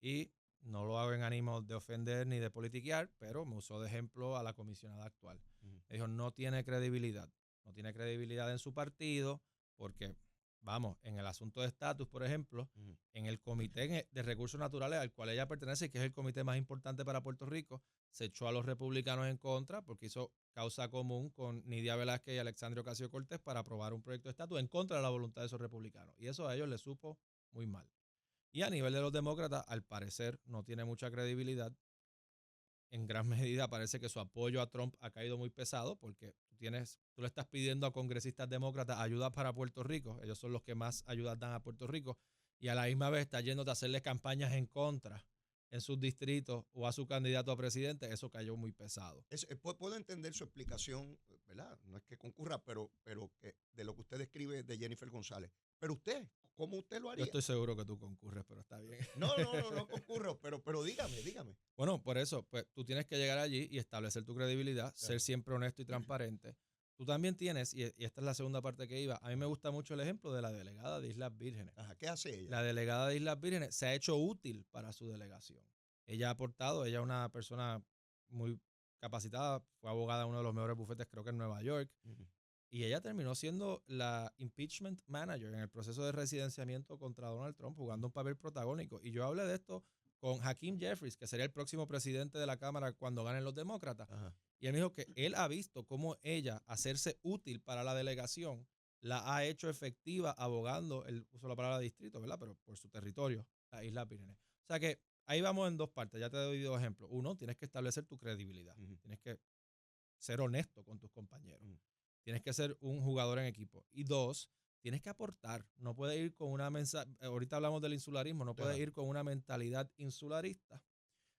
Y no lo hago en ánimo de ofender ni de politiquear, pero me usó de ejemplo a la comisionada actual. Me dijo, no tiene credibilidad. No tiene credibilidad en su partido porque, vamos, en el asunto de estatus, por ejemplo, en el Comité de Recursos Naturales al cual ella pertenece, que es el comité más importante para Puerto Rico, se echó a los republicanos en contra porque hizo causa común con Nidia Velázquez y Alexandria Ocasio-Cortez para aprobar un proyecto de estatus en contra de la voluntad de esos republicanos. Y eso a ellos les supo muy mal. Y a nivel de los demócratas, al parecer, no tiene mucha credibilidad. En gran medida parece que su apoyo a Trump ha caído muy pesado porque tú le estás pidiendo a congresistas demócratas ayuda para Puerto Rico. Ellos son los que más ayudas dan a Puerto Rico. Y a la misma vez está yéndote a hacerle campañas en contra en sus distritos o a su candidato a presidente. Eso cayó muy pesado. Puedo entender su explicación, ¿verdad? No es que concurra, pero que de lo que usted describe de Jennifer González. Pero usted, ¿cómo usted lo haría? Yo estoy seguro que tú concurres, pero está bien. No concurro, pero dígame. Bueno, por eso, pues tú tienes que llegar allí y establecer tu credibilidad, ser siempre honesto y transparente. Tú también tienes, y esta es la segunda parte que iba, a mí me gusta mucho el ejemplo de la delegada de Islas Vírgenes. Ajá, ¿qué hace ella? La delegada de Islas Vírgenes se ha hecho útil para su delegación. Ella ha aportado, ella es una persona muy capacitada, fue abogada en uno de los mejores bufetes, creo que en Nueva York, y ella terminó siendo la impeachment manager en el proceso de residenciamiento contra Donald Trump, jugando un papel protagónico. Y yo hablé de esto con Hakeem Jeffries, que sería el próximo presidente de la Cámara cuando ganen los demócratas. Ajá. Y él me dijo que él ha visto cómo ella, hacerse útil para la delegación, la ha hecho efectiva abogando, él usó la palabra distrito, ¿verdad? Pero por su territorio, la Isla Vírgenes. O sea que ahí vamos en dos partes, ya te doy dos ejemplos. Uno, tienes que establecer tu credibilidad, tienes que ser honesto con tus compañeros, tienes que ser un jugador en equipo. Y dos, tienes que aportar, no puedes ir con una ahorita hablamos del insularismo, no puedes ir con una mentalidad insularista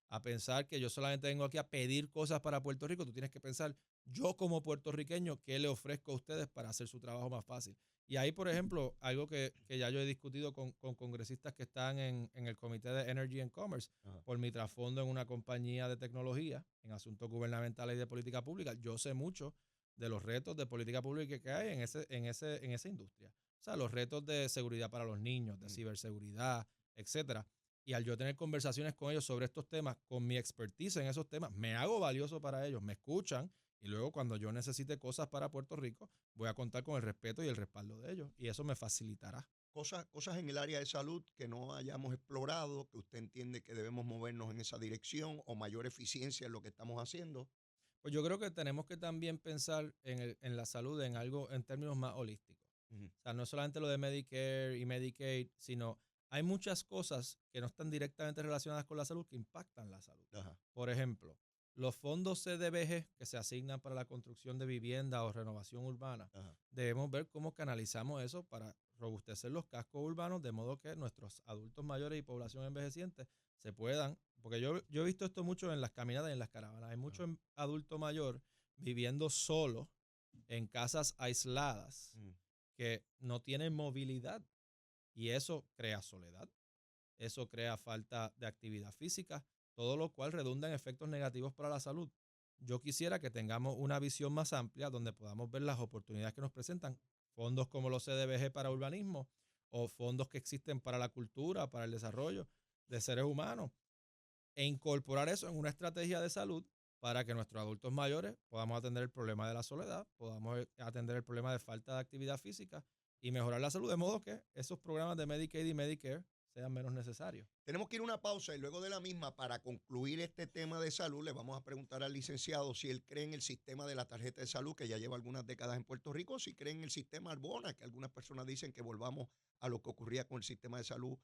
a pensar que yo solamente vengo aquí a pedir cosas para Puerto Rico. Tú tienes que pensar, yo como puertorriqueño, ¿qué le ofrezco a ustedes para hacer su trabajo más fácil? Y ahí, por ejemplo, algo que ya yo he discutido con congresistas que están en el Comité de Energy and Commerce, por mi trasfondo en una compañía de tecnología, en asuntos gubernamentales y de política pública, yo sé mucho de los retos de política pública que hay en esa industria. O sea, los retos de seguridad para los niños, de ciberseguridad, etcétera. Y al yo tener conversaciones con ellos sobre estos temas, con mi expertise en esos temas, me hago valioso para ellos, me escuchan y luego cuando yo necesite cosas para Puerto Rico, voy a contar con el respeto y el respaldo de ellos y eso me facilitará. Cosas en el área de salud que no hayamos explorado, que usted entiende que debemos movernos en esa dirección o mayor eficiencia en lo que estamos haciendo. Pues yo creo que tenemos que también pensar en la salud en algo en términos más holísticos. O sea, no solamente lo de Medicare y Medicaid, sino hay muchas cosas que no están directamente relacionadas con la salud que impactan la salud. Ajá. Por ejemplo, los fondos CDBG que se asignan para la construcción de vivienda o renovación urbana, debemos ver cómo canalizamos eso para robustecer los cascos urbanos de modo que nuestros adultos mayores y población envejeciente se puedan, porque yo he visto esto mucho en las caminadas y en las caravanas, hay mucho adulto mayor viviendo solo en casas aisladas que no tienen movilidad. Y eso crea soledad, eso crea falta de actividad física, todo lo cual redunda en efectos negativos para la salud. Yo quisiera que tengamos una visión más amplia donde podamos ver las oportunidades que nos presentan, fondos como los CDBG para urbanismo o fondos que existen para la cultura, para el desarrollo de seres humanos, e incorporar eso en una estrategia de salud para que nuestros adultos mayores podamos atender el problema de la soledad, podamos atender el problema de falta de actividad física y mejorar la salud, de modo que esos programas de Medicaid y Medicare sean menos necesarios. Tenemos que ir a una pausa y luego de la misma, para concluir este tema de salud, le vamos a preguntar al licenciado si él cree en el sistema de la tarjeta de salud, que ya lleva algunas décadas en Puerto Rico, si cree en el sistema Arbona, que algunas personas dicen que volvamos a lo que ocurría con el sistema de salud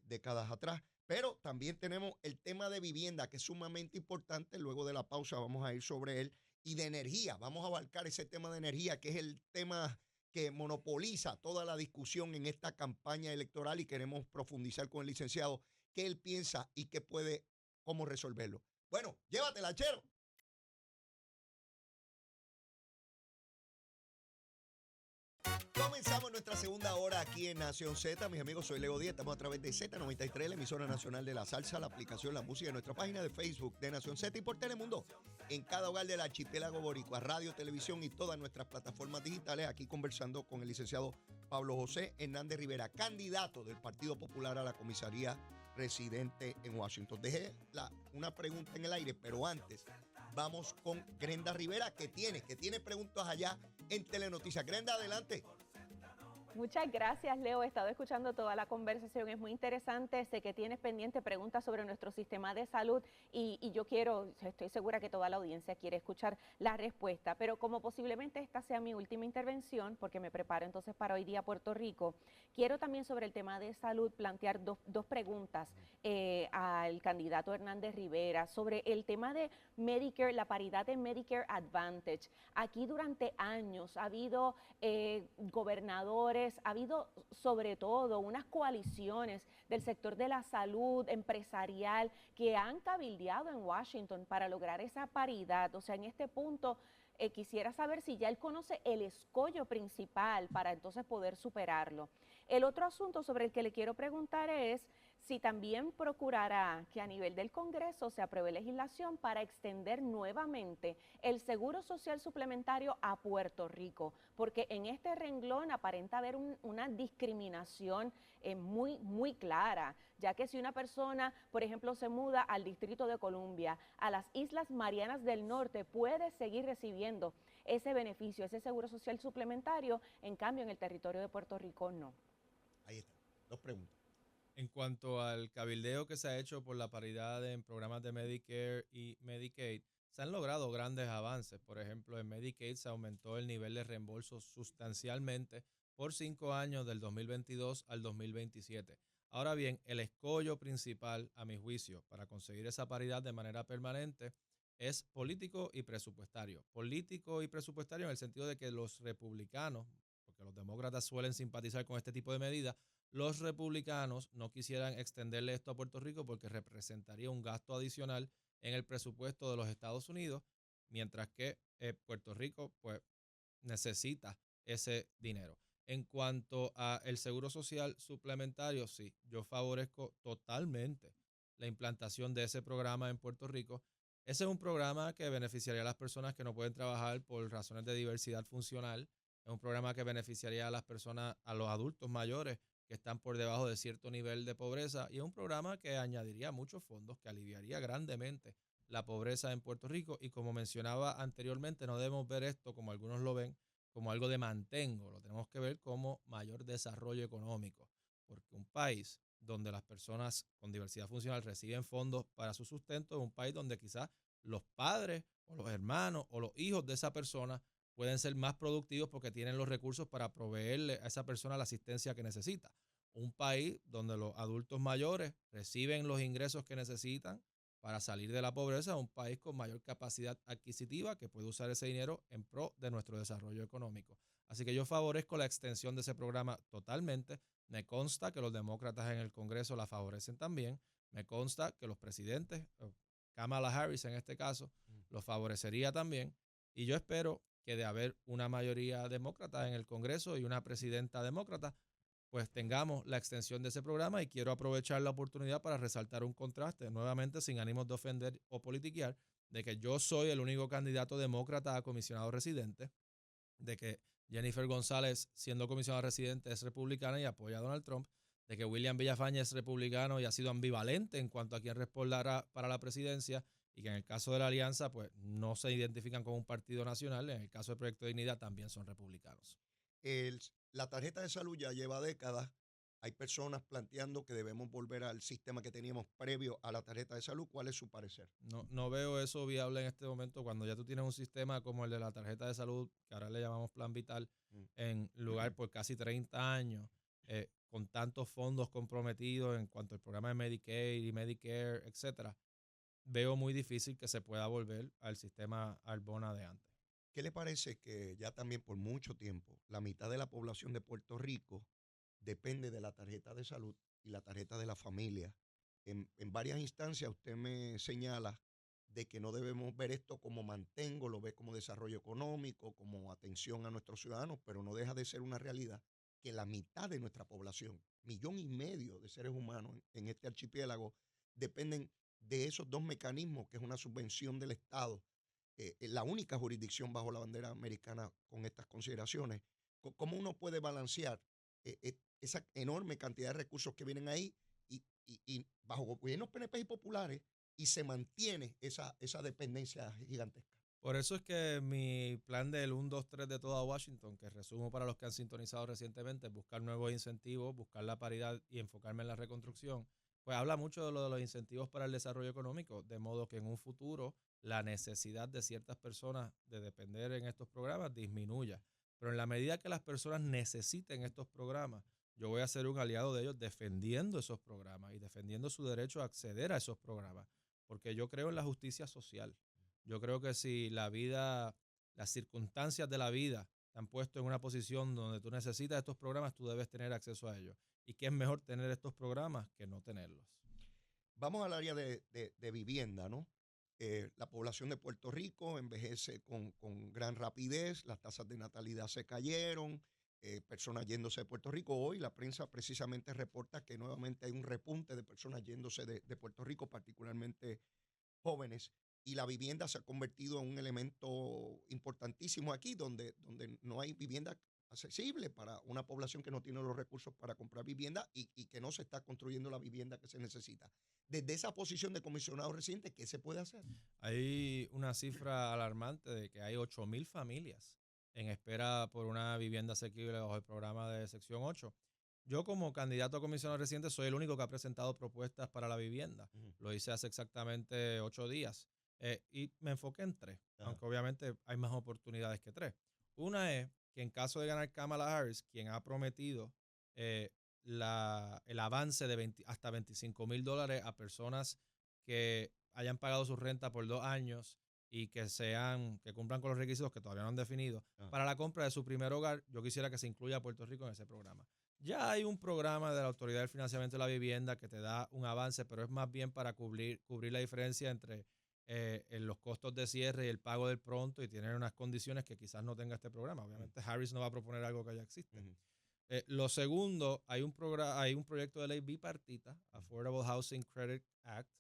décadas atrás. Pero también tenemos el tema de vivienda, que es sumamente importante. Luego de la pausa vamos a ir sobre él. Y de energía, vamos a abarcar ese tema de energía, que es el tema que monopoliza toda la discusión en esta campaña electoral, y queremos profundizar con el licenciado qué él piensa y qué puede, cómo resolverlo. Bueno, llévatela, Chero. Comenzamos nuestra segunda hora aquí en Nación Z. Mis amigos, soy Leo Díaz. Estamos a través de Z93, la emisora nacional de la salsa, la aplicación La Música, en nuestra página de Facebook de Nación Z y por Telemundo. En cada hogar del archipiélago boricua, radio, televisión y todas nuestras plataformas digitales. Aquí conversando con el licenciado Pablo José Hernández Rivera, candidato del Partido Popular a la comisaría residente en Washington. Dejé una pregunta en el aire, pero antes vamos con Grenda Rivera, que tiene preguntas allá en Telenoticias. Grenda, adelante. Muchas gracias, Leo. He estado escuchando toda la conversación, es muy interesante. Sé que tienes pendiente preguntas sobre nuestro sistema de salud y estoy segura que toda la audiencia quiere escuchar la respuesta. Pero como posiblemente esta sea mi última intervención, porque me preparo entonces para Hoy Día Puerto Rico, quiero también sobre el tema de salud plantear dos preguntas al candidato Hernández Rivera sobre el tema de Medicare, la paridad de Medicare Advantage. Aquí durante años ha habido gobernadores, ha habido sobre todo unas coaliciones del sector de la salud empresarial que han cabildeado en Washington para lograr esa paridad. O sea, en este punto quisiera saber si ya él conoce el escollo principal para entonces poder superarlo. El otro asunto sobre el que le quiero preguntar es Sí, también procurará que a nivel del Congreso se apruebe legislación para extender nuevamente el seguro social suplementario a Puerto Rico, porque en este renglón aparenta haber una discriminación muy clara, ya que si una persona, por ejemplo, se muda al Distrito de Columbia, a las Islas Marianas del Norte, puede seguir recibiendo ese beneficio, ese seguro social suplementario, en cambio en el territorio de Puerto Rico no. Ahí está, dos preguntas. En cuanto al cabildeo que se ha hecho por la paridad en programas de Medicare y Medicaid, se han logrado grandes avances. Por ejemplo, en Medicaid se aumentó el nivel de reembolso sustancialmente por 5 años del 2022 al 2027. Ahora bien, el escollo principal, a mi juicio, para conseguir esa paridad de manera permanente es político y presupuestario. Político y presupuestario en el sentido de que los republicanos, porque los demócratas suelen simpatizar con este tipo de medidas, los republicanos no quisieran extenderle esto a Puerto Rico porque representaría un gasto adicional en el presupuesto de los Estados Unidos, mientras que Puerto Rico pues necesita ese dinero. En cuanto a el seguro social suplementario, sí, yo favorezco totalmente la implantación de ese programa en Puerto Rico. Ese es un programa que beneficiaría a las personas que no pueden trabajar por razones de diversidad funcional. Es un programa que beneficiaría a las personas, a los adultos mayores que están por debajo de cierto nivel de pobreza, y es un programa que añadiría muchos fondos, que aliviaría grandemente la pobreza en Puerto Rico. Y como mencionaba anteriormente, no debemos ver esto como algunos lo ven, como algo de mantengo, lo tenemos que ver como mayor desarrollo económico, porque un país donde las personas con diversidad funcional reciben fondos para su sustento es un país donde quizás los padres o los hermanos o los hijos de esa persona pueden ser más productivos porque tienen los recursos para proveerle a esa persona la asistencia que necesita. Un país donde los adultos mayores reciben los ingresos que necesitan para salir de la pobreza, un país con mayor capacidad adquisitiva que puede usar ese dinero en pro de nuestro desarrollo económico. Así que yo favorezco la extensión de ese programa totalmente. Me consta que los demócratas en el Congreso la favorecen también. Me consta que los presidentes, Kamala Harris en este caso, lo favorecería también. Y yo espero que de haber una mayoría demócrata en el Congreso y una presidenta demócrata, pues tengamos la extensión de ese programa. Y quiero aprovechar la oportunidad para resaltar un contraste, nuevamente sin ánimos de ofender o politiquear, de que yo soy el único candidato demócrata a comisionado residente, de que Jennifer González, siendo comisionado residente, es republicana y apoya a Donald Trump, de que William Villafañe es republicano y ha sido ambivalente en cuanto a quién respaldará para la presidencia, y que en el caso de la alianza pues no se identifican como un partido nacional. En el caso del Proyecto de Dignidad también son republicanos. La tarjeta de salud ya lleva décadas. Hay personas planteando que debemos volver al sistema que teníamos previo a la tarjeta de salud. ¿Cuál es su parecer? No veo eso viable en este momento cuando ya tú tienes un sistema como el de la tarjeta de salud, que ahora le llamamos Plan Vital, Mm. en lugar por casi 30 años, con tantos fondos comprometidos en cuanto al programa de Medicaid y Medicare, etcétera. Veo muy difícil que se pueda volver al sistema Arbona de antes. ¿Qué le parece que ya también por mucho tiempo la mitad de la población de Puerto Rico depende de la tarjeta de salud y la tarjeta de la familia? En varias instancias usted me señala de que no debemos ver esto como mantengo, lo ve como desarrollo económico, como atención a nuestros ciudadanos, pero no deja de ser una realidad que la mitad de nuestra población, 1,5 millones de seres humanos en este archipiélago, dependen de esos dos mecanismos, que es una subvención del Estado, la única jurisdicción bajo la bandera americana con estas consideraciones. ¿Cómo uno puede balancear esa enorme cantidad de recursos que vienen ahí y bajo gobiernos PNP y populares, y se mantiene esa dependencia gigantesca? Por eso es que mi plan del 1, 2, 3 de toda Washington, que resumo para los que han sintonizado recientemente, es buscar nuevos incentivos, buscar la paridad y enfocarme en la reconstrucción, pues habla mucho de lo de los incentivos para el desarrollo económico, de modo que en un futuro la necesidad de ciertas personas de depender en estos programas disminuya. Pero en la medida que las personas necesiten estos programas, yo voy a ser un aliado de ellos defendiendo esos programas y defendiendo su derecho a acceder a esos programas, porque yo creo en la justicia social. Yo creo que si la vida, las circunstancias de la vida te han puesto en una posición donde tú necesitas estos programas, tú debes tener acceso a ellos. ¿Y qué es mejor tener estos programas que no tenerlos? Vamos al área de vivienda, ¿no? La población de Puerto Rico envejece con gran rapidez, las tasas de natalidad se cayeron, personas yéndose de Puerto Rico. Hoy la prensa precisamente reporta que nuevamente hay un repunte de personas yéndose de Puerto Rico, particularmente jóvenes, y la vivienda se ha convertido en un elemento importantísimo aquí, donde no hay vivienda accesible para una población que no tiene los recursos para comprar vivienda y que no se está construyendo la vivienda que se necesita. Desde esa posición de comisionado residente, ¿qué se puede hacer? Hay una cifra alarmante de que hay 8,000 familias en espera por una vivienda asequible bajo el programa de Sección 8. Yo como candidato a comisionado residente soy el único que ha presentado propuestas para la vivienda. Ujú. Lo hice hace exactamente 8 días y me enfoqué en 3, Ajá. aunque obviamente hay más oportunidades que 3. Una es que en caso de ganar Kamala Harris, quien ha prometido eh, el avance de hasta $25,000 a personas que hayan pagado su renta por 2 años y que cumplan con los requisitos que todavía no han definido Ajá. para la compra de su primer hogar, yo quisiera que se incluya a Puerto Rico en ese programa. Ya hay un programa de la Autoridad del Financiamiento de la Vivienda que te da un avance, pero es más bien para cubrir la diferencia entre en los costos de cierre y el pago del pronto y tienen unas condiciones que quizás no tenga este programa. Obviamente Harris no va a proponer algo que ya existe. Ujú. Lo segundo, hay un proyecto de ley bipartita, Affordable Housing Credit Act,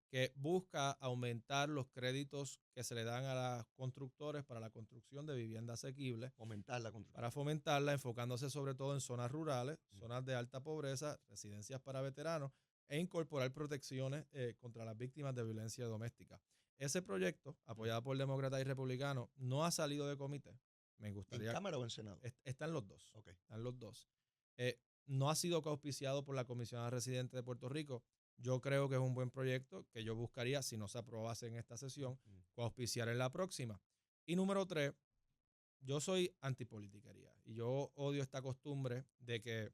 que busca aumentar los créditos que se le dan a los constructores para la construcción de vivienda asequible, Fomentar la construcción. para fomentarla, enfocándose sobre todo en zonas rurales, Mm. zonas de alta pobreza, residencias para veteranos e incorporar protecciones contra las víctimas de violencia doméstica. Ese proyecto, apoyado por demócratas y republicanos, no ha salido de comité. Me ¿En gustaría... Cámara o en Senado? Están los dos. Ok. Están los dos. No ha sido coauspiciado por la comisionada residente de Puerto Rico. Yo creo que es un buen proyecto que yo buscaría, si no se aprobase en esta sesión, coauspiciar en la próxima. Y número 3, yo soy antipolitiquería y yo odio esta costumbre de que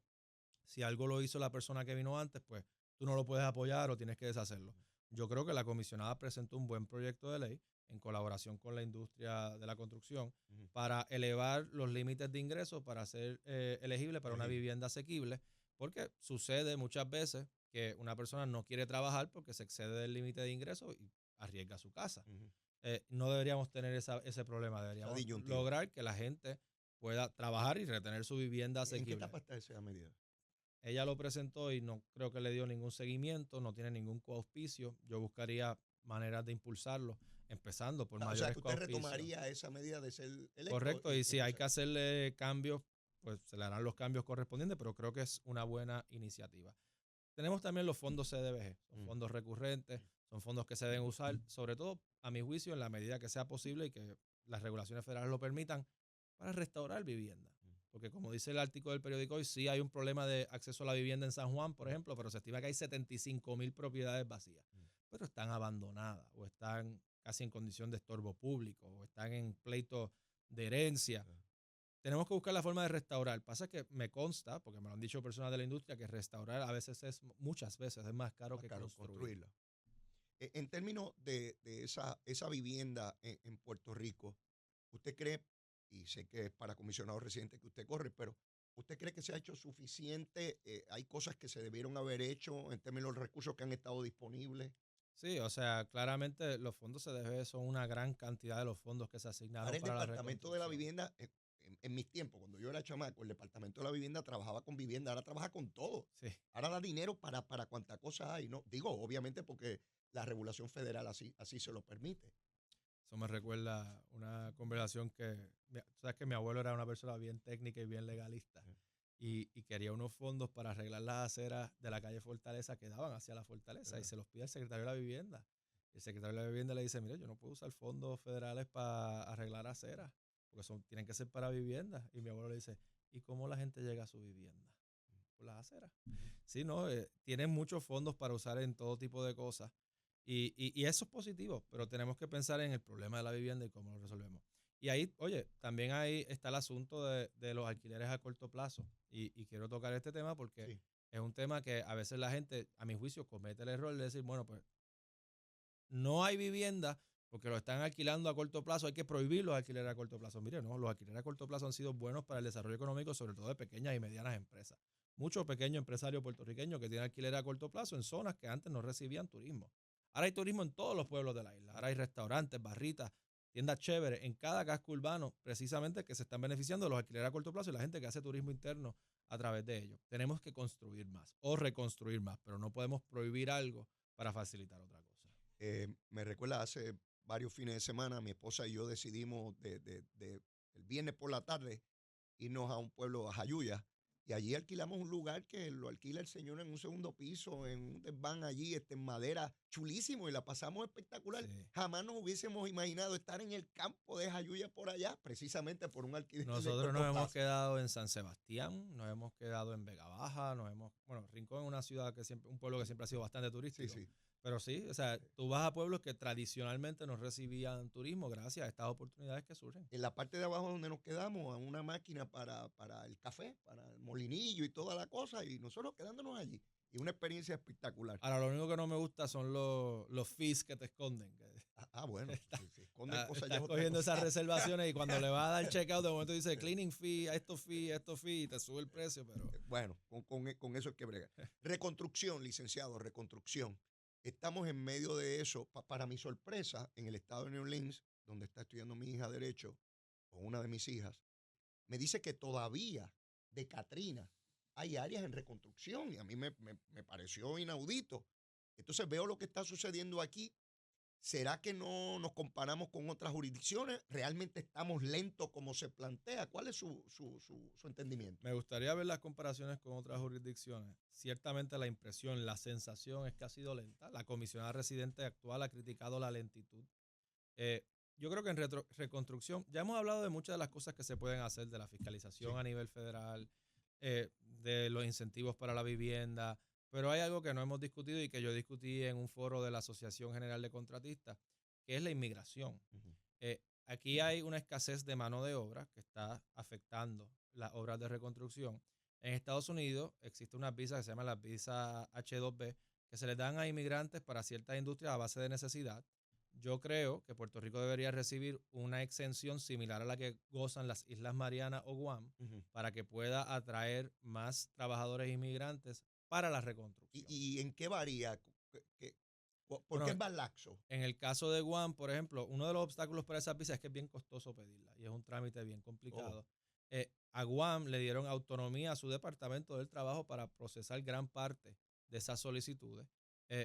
si algo lo hizo la persona que vino antes, pues tú no lo puedes apoyar o tienes que deshacerlo. Yo creo que la comisionada presentó un buen proyecto de ley en colaboración con la industria de la construcción Ujú. para elevar los límites de ingresos para ser elegible para una Elegible. vivienda asequible, porque sucede muchas veces que una persona no quiere trabajar porque se excede del límite de ingresos y arriesga su casa. Ujú. No deberíamos tener ese problema, deberíamos disyuntiva. lograr que la gente pueda trabajar y retener su vivienda ¿En qué asequible. etapa está esa medida? Ella lo presentó y no creo que le dio ningún seguimiento, no tiene ningún coauspicio. Yo buscaría maneras de impulsarlo, empezando por O sea, mayores que usted coauspicios. retomaría esa medida de ser electo. Correcto, y si hay que empezar. hacerle cambios, pues se le harán los cambios correspondientes, pero creo que es una buena iniciativa. Tenemos también los fondos CDBG, son fondos recurrentes, son fondos que se deben usar, sobre todo, a mi juicio, en la medida que sea posible y que las regulaciones federales lo permitan, para restaurar vivienda. Porque como dice el artículo del periódico hoy, sí hay un problema de acceso a la vivienda en San Juan, por ejemplo, pero se estima que hay 75,000 propiedades vacías, pero están abandonadas o están casi en condición de estorbo público o están en pleito de herencia. Tenemos que buscar la forma de restaurar. Pasa que me consta, porque me lo han dicho personas de la industria, que restaurar muchas veces es más caro que construirla. En términos de esa vivienda en Puerto Rico, ¿usted cree, y sé que es para comisionado residente que usted corre, pero ¿usted cree que se ha hecho suficiente? ¿Hay cosas que se debieron haber hecho en términos de los recursos que han estado disponibles? Sí, o sea, claramente los fondos CDBG son una gran cantidad de los fondos que se asignaron Ahora el para la Departamento de la reconstrucción. Vivienda, en mis tiempos, cuando yo era chamaco, el Departamento de la Vivienda trabajaba con vivienda, ahora trabaja con todo. Sí. Ahora da dinero para cuanta cosa hay, ¿no? Digo, obviamente porque la regulación federal así se lo permite. Eso me recuerda una conversación sabes que mi abuelo era una persona bien técnica y bien legalista y quería unos fondos para arreglar las aceras de la calle Fortaleza que daban hacia la Fortaleza y se los pide al secretario de la Vivienda. Y el secretario de la Vivienda le dice, mire, yo no puedo usar fondos federales para arreglar aceras porque tienen que ser para vivienda. Y mi abuelo le dice, ¿y cómo la gente llega a su vivienda? Por las aceras. Sí, no, tienen muchos fondos para usar en todo tipo de cosas. Y eso es positivo, pero tenemos que pensar en el problema de la vivienda y cómo lo resolvemos. Y ahí, oye, también ahí está el asunto de los alquileres a corto plazo. Y quiero tocar este tema porque Sí. es un tema que a veces la gente, a mi juicio, comete el error de decir, bueno, pues no hay vivienda porque lo están alquilando a corto plazo, hay que prohibir los alquileres a corto plazo. Mire, no, los alquileres a corto plazo han sido buenos para el desarrollo económico, sobre todo de pequeñas y medianas empresas. Muchos pequeños empresarios puertorriqueños que tienen alquileres a corto plazo en zonas que antes no recibían turismo. Ahora hay turismo en todos los pueblos de la isla. Ahora hay restaurantes, barritas, tiendas chéveres en cada casco urbano, precisamente que se están beneficiando de los alquileres a corto plazo y la gente que hace turismo interno a través de ellos. Tenemos que construir más o reconstruir más, pero no podemos prohibir algo para facilitar otra cosa. Me recuerda hace varios fines de semana, mi esposa y yo decidimos el viernes por la tarde irnos a un pueblo, a Jayuya, y allí alquilamos un lugar que lo alquila el señor en un segundo piso, en un desván allí, en madera, chulísimo, y la pasamos espectacular. Sí. Jamás nos hubiésemos imaginado estar en el campo de Jayuya por allá, precisamente por un alquiler de Nosotros nos corto hemos plazo. quedado en San Sebastián, nos hemos quedado en Vega Baja, Rincón es una ciudad un pueblo que siempre ha sido bastante Sí, turístico. sí. Pero sí, o sea, tú vas a pueblos que tradicionalmente no recibían turismo gracias a estas oportunidades que surgen. En la parte de abajo donde nos quedamos, a una máquina para el café, para el molinillo y toda la cosa, y nosotros quedándonos allí. Y una experiencia espectacular. Ahora, lo único que no me gusta son los fees que te esconden. Bueno, si esconden cosas ya Estás es otra cogiendo cosa. esas reservaciones y cuando le vas a dar checkout, de momento dice cleaning fee, estos fees, y te sube el precio, pero... Bueno, con eso es que brega. Reconstrucción, licenciado, reconstrucción. Estamos en medio de eso. Para mi sorpresa, en el estado de New Orleans, donde está estudiando mi hija Derecho, o una de mis hijas, me dice que todavía de Katrina hay áreas en reconstrucción y a mí me pareció inaudito. Entonces veo lo que está sucediendo aquí. ¿Será que no nos comparamos con otras jurisdicciones? ¿Realmente estamos lentos como se plantea? ¿Cuál es su entendimiento? Me gustaría ver las comparaciones con otras jurisdicciones. Ciertamente la impresión, la sensación es que ha sido lenta. La comisionada residente actual ha criticado la lentitud. Yo creo que en reconstrucción, ya hemos hablado de muchas de las cosas que se pueden hacer, de la fiscalización a nivel federal, de los incentivos para la vivienda, pero hay algo que no hemos discutido y que yo discutí en un foro de la Asociación General de Contratistas, que es la inmigración. Aquí hay una escasez de mano de obra que está afectando las obras de reconstrucción. En Estados Unidos existe una visa que se llama la visa H-2B, que se les dan a inmigrantes para ciertas industrias a base de necesidad. Yo creo que Puerto Rico debería recibir una exención similar a la que gozan las Islas Marianas o Guam para que pueda atraer más trabajadores inmigrantes para la reconstrucción. ¿Y en qué varía? ¿Por qué es más laxo? En el caso de Guam, por ejemplo, uno de los obstáculos para esa visa es que es bien costoso pedirla y es un trámite bien complicado. A Guam le dieron autonomía a su departamento del trabajo para procesar gran parte de esas solicitudes.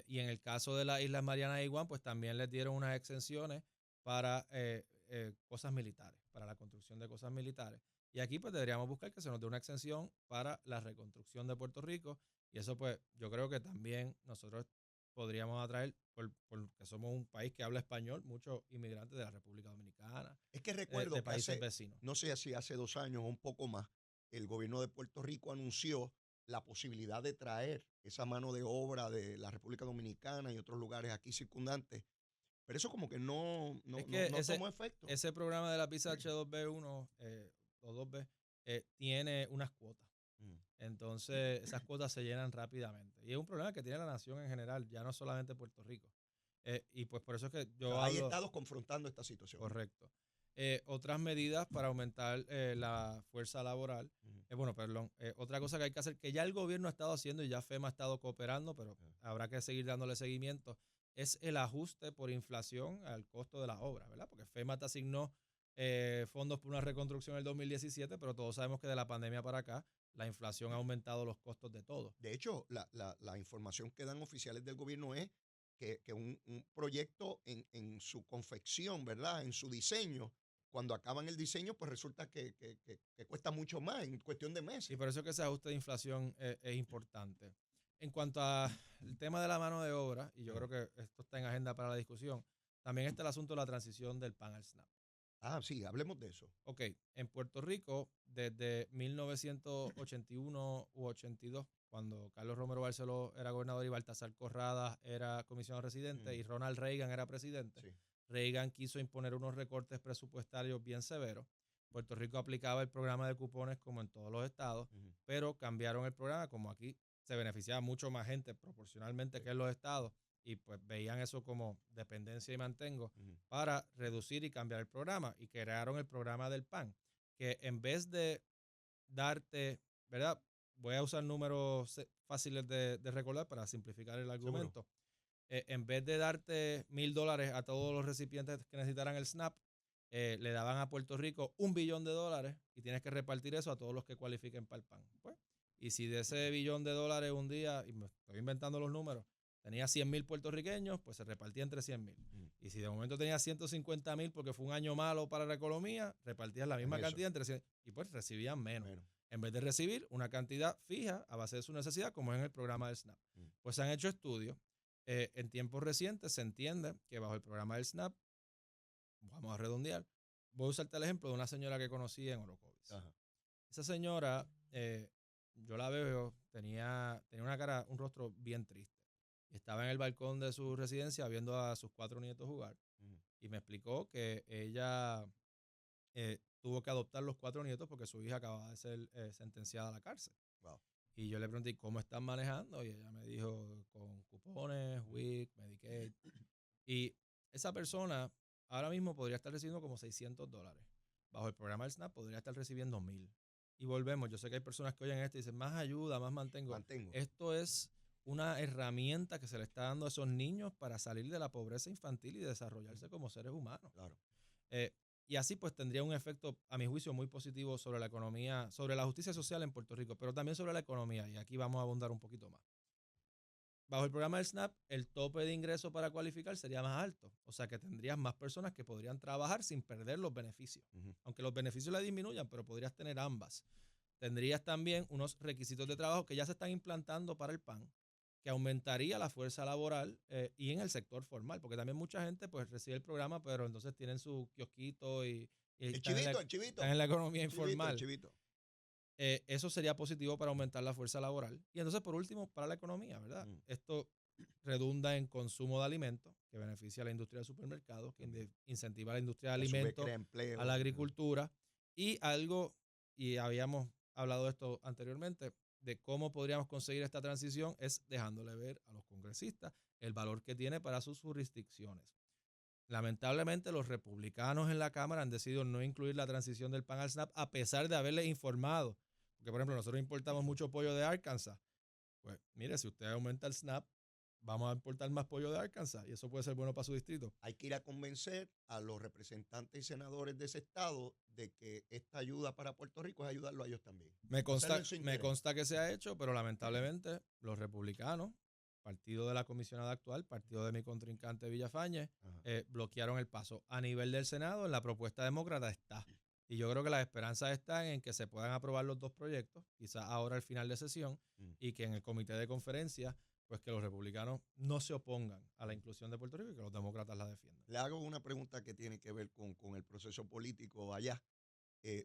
Y en el caso de las Islas Marianas y Guam, pues también les dieron unas exenciones para cosas militares, para la construcción de cosas militares. Y aquí pues deberíamos buscar que se nos dé una exención para la reconstrucción de Puerto Rico. Y eso pues yo creo que también nosotros podríamos atraer, porque somos un país que habla español, muchos inmigrantes de la República Dominicana, Es que recuerdo de que países vecinos. no sé si hace 2 años o un poco más, el gobierno de Puerto Rico anunció la posibilidad de traer esa mano de obra de la República Dominicana y otros lugares aquí circundantes. Pero eso como que no tomó efecto. Ese programa de la visa H2B1 o 2B tiene unas cuotas. Entonces, esas cuotas se llenan rápidamente. Y es un problema que tiene la nación en general, ya no solamente Puerto Rico. Y pues por eso es que Hay estados confrontando esta situación. Correcto. Otras medidas para aumentar la fuerza laboral. Otra cosa que hay que hacer, que ya el gobierno ha estado haciendo y ya FEMA ha estado cooperando, pero habrá que seguir dándole seguimiento, es el ajuste por inflación al costo de las obras, ¿verdad? Porque FEMA te asignó fondos por una reconstrucción en el 2017, pero todos sabemos que de la pandemia para acá la inflación ha aumentado los costos de todo. De hecho, la información que dan oficiales del gobierno es que un proyecto en su confección, ¿verdad? En su diseño, cuando acaban el diseño, pues resulta que cuesta mucho más en cuestión de meses. Y por eso que ese ajuste de inflación es importante. En cuanto al tema de la mano de obra, y yo creo que esto está en agenda para la discusión, también está el asunto de la transición del PAN al SNAP. Sí, hablemos de eso. Ok, en Puerto Rico, desde 1981 u 82, cuando Carlos Romero Barceló era gobernador y Baltasar Corrada era comisionado residente y Ronald Reagan era presidente, Reagan quiso imponer unos recortes presupuestarios bien severos. Puerto Rico aplicaba el programa de cupones como en todos los estados, pero cambiaron el programa, como aquí se beneficiaba mucho más gente proporcionalmente que en los estados, y pues veían eso como dependencia y mantengo para reducir y cambiar el programa, y crearon el programa del PAN, que en vez de darte, ¿verdad? Voy a usar números fáciles de recordar para simplificar el argumento. En vez de darte $1,000 a todos los recipientes que necesitaran el SNAP, le daban a Puerto Rico $1 billón y tienes que repartir eso a todos los que cualifiquen para el PAN. Pues, y si de ese $1 billón un día, y me estoy inventando los números, tenía 100,000 puertorriqueños, pues se repartía entre 100,000. Y si de momento tenía 150,000 porque fue un año malo para la economía, repartías la misma cantidad entre 100, y pues recibían menos. En vez de recibir una cantidad fija a base de su necesidad, como es en el programa del SNAP. Pues se han hecho estudios. En tiempos recientes se entiende que bajo el programa del SNAP, vamos a redondear, voy a usarte el ejemplo de una señora que conocí en Orocovis. Esa señora, yo la veo, tenía una cara, un rostro bien triste. Y estaba en el balcón de su residencia viendo a sus 4 nietos jugar. Y me explicó que ella tuvo que adoptar los 4 nietos porque su hija acababa de ser sentenciada a la cárcel. Wow. Y yo le pregunté, ¿cómo están manejando? Y ella me dijo, con cupones, WIC, Medicaid. Y esa persona ahora mismo podría estar recibiendo como $600. Bajo el programa del SNAP podría estar recibiendo 1,000. Y volvemos, yo sé que hay personas que oyen esto y dicen, más ayuda, más mantengo. Esto es una herramienta que se le está dando a esos niños para salir de la pobreza infantil y desarrollarse como seres humanos. Claro. Y así pues tendría un efecto, a mi juicio, muy positivo sobre la economía, sobre la justicia social en Puerto Rico, pero también sobre la economía. Y aquí vamos a abundar un poquito más. Bajo el programa del SNAP, el tope de ingreso para cualificar sería más alto. O sea que tendrías más personas que podrían trabajar sin perder los beneficios. Aunque los beneficios le disminuyan, pero podrías tener ambas. Tendrías también unos requisitos de trabajo que ya se están implantando para el PAN, que aumentaría la fuerza laboral y en el sector formal, porque también mucha gente pues recibe el programa, pero entonces tienen su kiosquito y el chivito. Están en la economía informal. El chivito. Eso sería positivo para aumentar la fuerza laboral. Y entonces, por último, para la economía, ¿verdad? Esto redunda en consumo de alimentos, que beneficia a la industria de supermercados, que incentiva a la industria de alimentos, a la agricultura, y habíamos hablado de esto anteriormente, de cómo podríamos conseguir esta transición, es dejándole ver a los congresistas el valor que tiene para sus jurisdicciones. Lamentablemente, los republicanos en la Cámara han decidido no incluir la transición del PAN al SNAP, a pesar de haberles informado. Porque, por ejemplo, nosotros importamos mucho pollo de Arkansas. Pues, mire, si usted aumenta el SNAP, vamos a importar más pollo de Arkansas y eso puede ser bueno para su distrito. Hay que ir a convencer a los representantes y senadores de ese estado de que esta ayuda para Puerto Rico es ayudarlo a ellos también. Me consta que se ha hecho, pero lamentablemente los republicanos, partido de la comisionada actual, partido de mi contrincante Villafañez, bloquearon el paso. A nivel del Senado, en la propuesta demócrata está. Y yo creo que las esperanzas están en que se puedan aprobar los dos proyectos, quizás ahora al final de sesión, y que en el comité de conferencia, pues que los republicanos no se opongan a la inclusión de Puerto Rico y que los demócratas la defiendan. Le hago una pregunta que tiene que ver con el proceso político allá.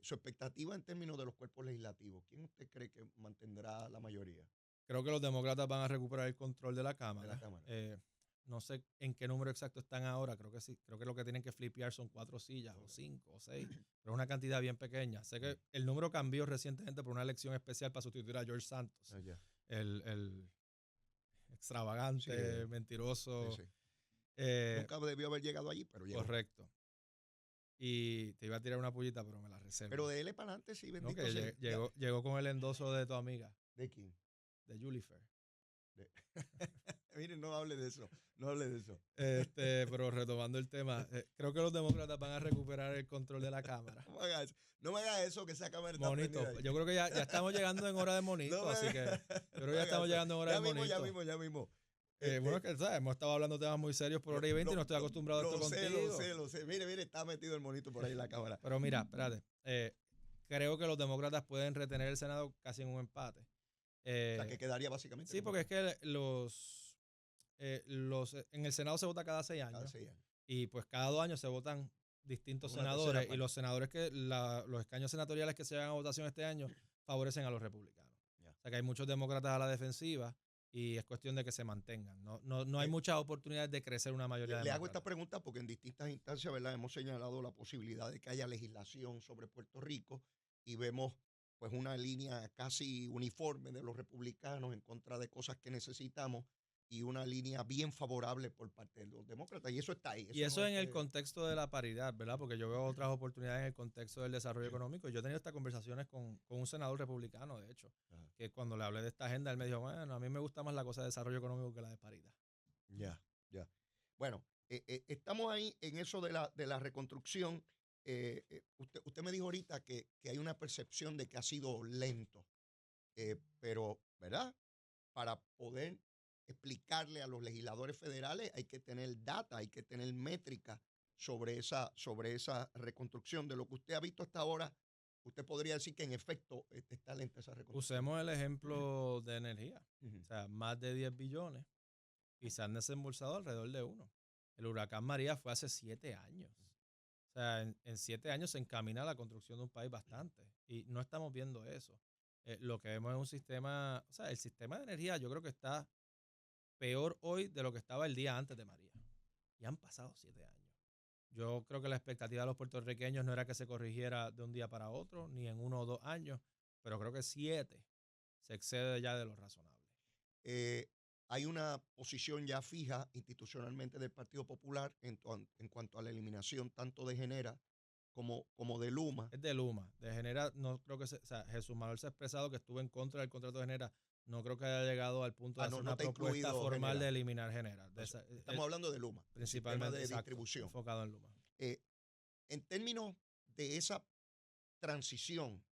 Su expectativa en términos de los cuerpos legislativos, ¿quién usted cree que mantendrá la mayoría? Creo que los demócratas van a recuperar el control de la Cámara. No sé en qué número exacto están ahora, creo que sí. Creo que lo que tienen que flipear son 4 sillas, o 5, o 6, pero es una cantidad bien pequeña. Sé que el número cambió recientemente por una elección especial para sustituir a George Santos, el extravagante, mentiroso. Sí. Nunca debió haber llegado allí, pero llegó. Correcto. Y te iba a tirar una pullita, pero me la reservo. Pero de él para adelante, sí, bendito sea. Llegó con el endoso de tu amiga. ¿De quién? De Julifer. Miren, no hable de eso. No hable de eso. Pero retomando el tema, creo que los demócratas van a recuperar el control de la Cámara. No me haga eso, que esa cámara está Monito. prendida. Yo creo que ya estamos llegando en hora de monito, así que yo creo que ya estamos llegando en hora de monito. Ya mismo. Bueno, es que ¿sabes? Hemos estado hablando de temas muy serios por hora y 20 y no estoy acostumbrado a esto contigo. Lo sé. Mire, está metido el monito por ahí en la cámara. Pero mira, espérate. Creo que los demócratas pueden retener el Senado casi en un empate. O sea, que quedaría básicamente. Sí, porque es que en el Senado se vota cada 6 años. Cada 6 años. Y pues cada 2 años se votan distintos senadores. Y los senadores los escaños senatoriales que se llevan a votación este año favorecen a los republicanos. O sea que hay muchos demócratas a la defensiva y es cuestión de que se mantengan. No hay muchas oportunidades de crecer una mayoría de Le hago esta pregunta porque en distintas instancias, ¿verdad?, hemos señalado la posibilidad de que haya legislación sobre Puerto Rico y vemos pues una línea casi uniforme de los republicanos en contra de cosas que necesitamos y una línea bien favorable por parte de los demócratas. Y eso está ahí. Eso en el contexto de la paridad, ¿verdad? Porque yo veo otras oportunidades en el contexto del desarrollo económico. Yo he tenido estas conversaciones con un senador republicano, de hecho, que cuando le hablé de esta agenda, él me dijo, bueno, a mí me gusta más la cosa de desarrollo económico que la de paridad. Ya. Bueno, estamos ahí en eso de la reconstrucción. usted me dijo ahorita que hay una percepción de que ha sido lento, pero, ¿verdad? Para poder explicarle a los legisladores federales hay que tener data, hay que tener métrica sobre esa reconstrucción. De lo que usted ha visto hasta ahora, usted podría decir que en efecto está lenta esa reconstrucción. Usemos el ejemplo de energía. Ujú. O sea, más de 10 billones y se han desembolsado alrededor de 1. El huracán María fue hace 7 años. O sea, en 7 años se encamina la construcción de un país bastante. Y no estamos viendo eso. Lo que vemos es un sistema, o sea, el sistema de energía yo creo que está peor hoy de lo que estaba el día antes de María. Y han pasado 7 años. Yo creo que la expectativa de los puertorriqueños no era que se corrigiera de un día para otro, ni en 1 o 2 años, pero creo que 7 se excede ya de lo razonable. Hay una posición ya fija institucionalmente del Partido Popular en cuanto a la eliminación tanto de Genera como de Luma. Es de Luma. De Genera, no creo que o sea, Jesús Manuel se ha expresado que estuvo en contra del contrato de Genera. No creo que haya llegado al punto de hacer una propuesta formal de eliminar Genera. Estamos hablando de Luma. Principalmente de distribución. Enfocado en Luma. En términos de esa transición,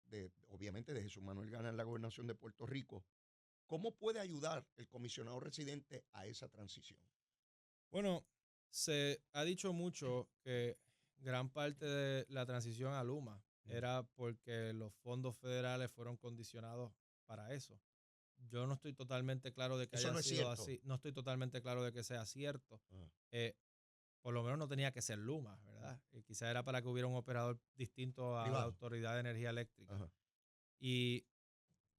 obviamente de Jesús Manuel ganar la gobernación de Puerto Rico, ¿cómo puede ayudar el comisionado residente a esa transición? Bueno, se ha dicho mucho que gran parte de la transición a Luma era porque los fondos federales fueron condicionados para eso. Yo no estoy totalmente claro de que eso haya no es sido cierto. así. No estoy totalmente claro de que sea cierto. Por lo menos no tenía que ser Luma, ¿verdad? Quizás era para que hubiera un operador distinto a la Autoridad de Energía Eléctrica. Ajá. Y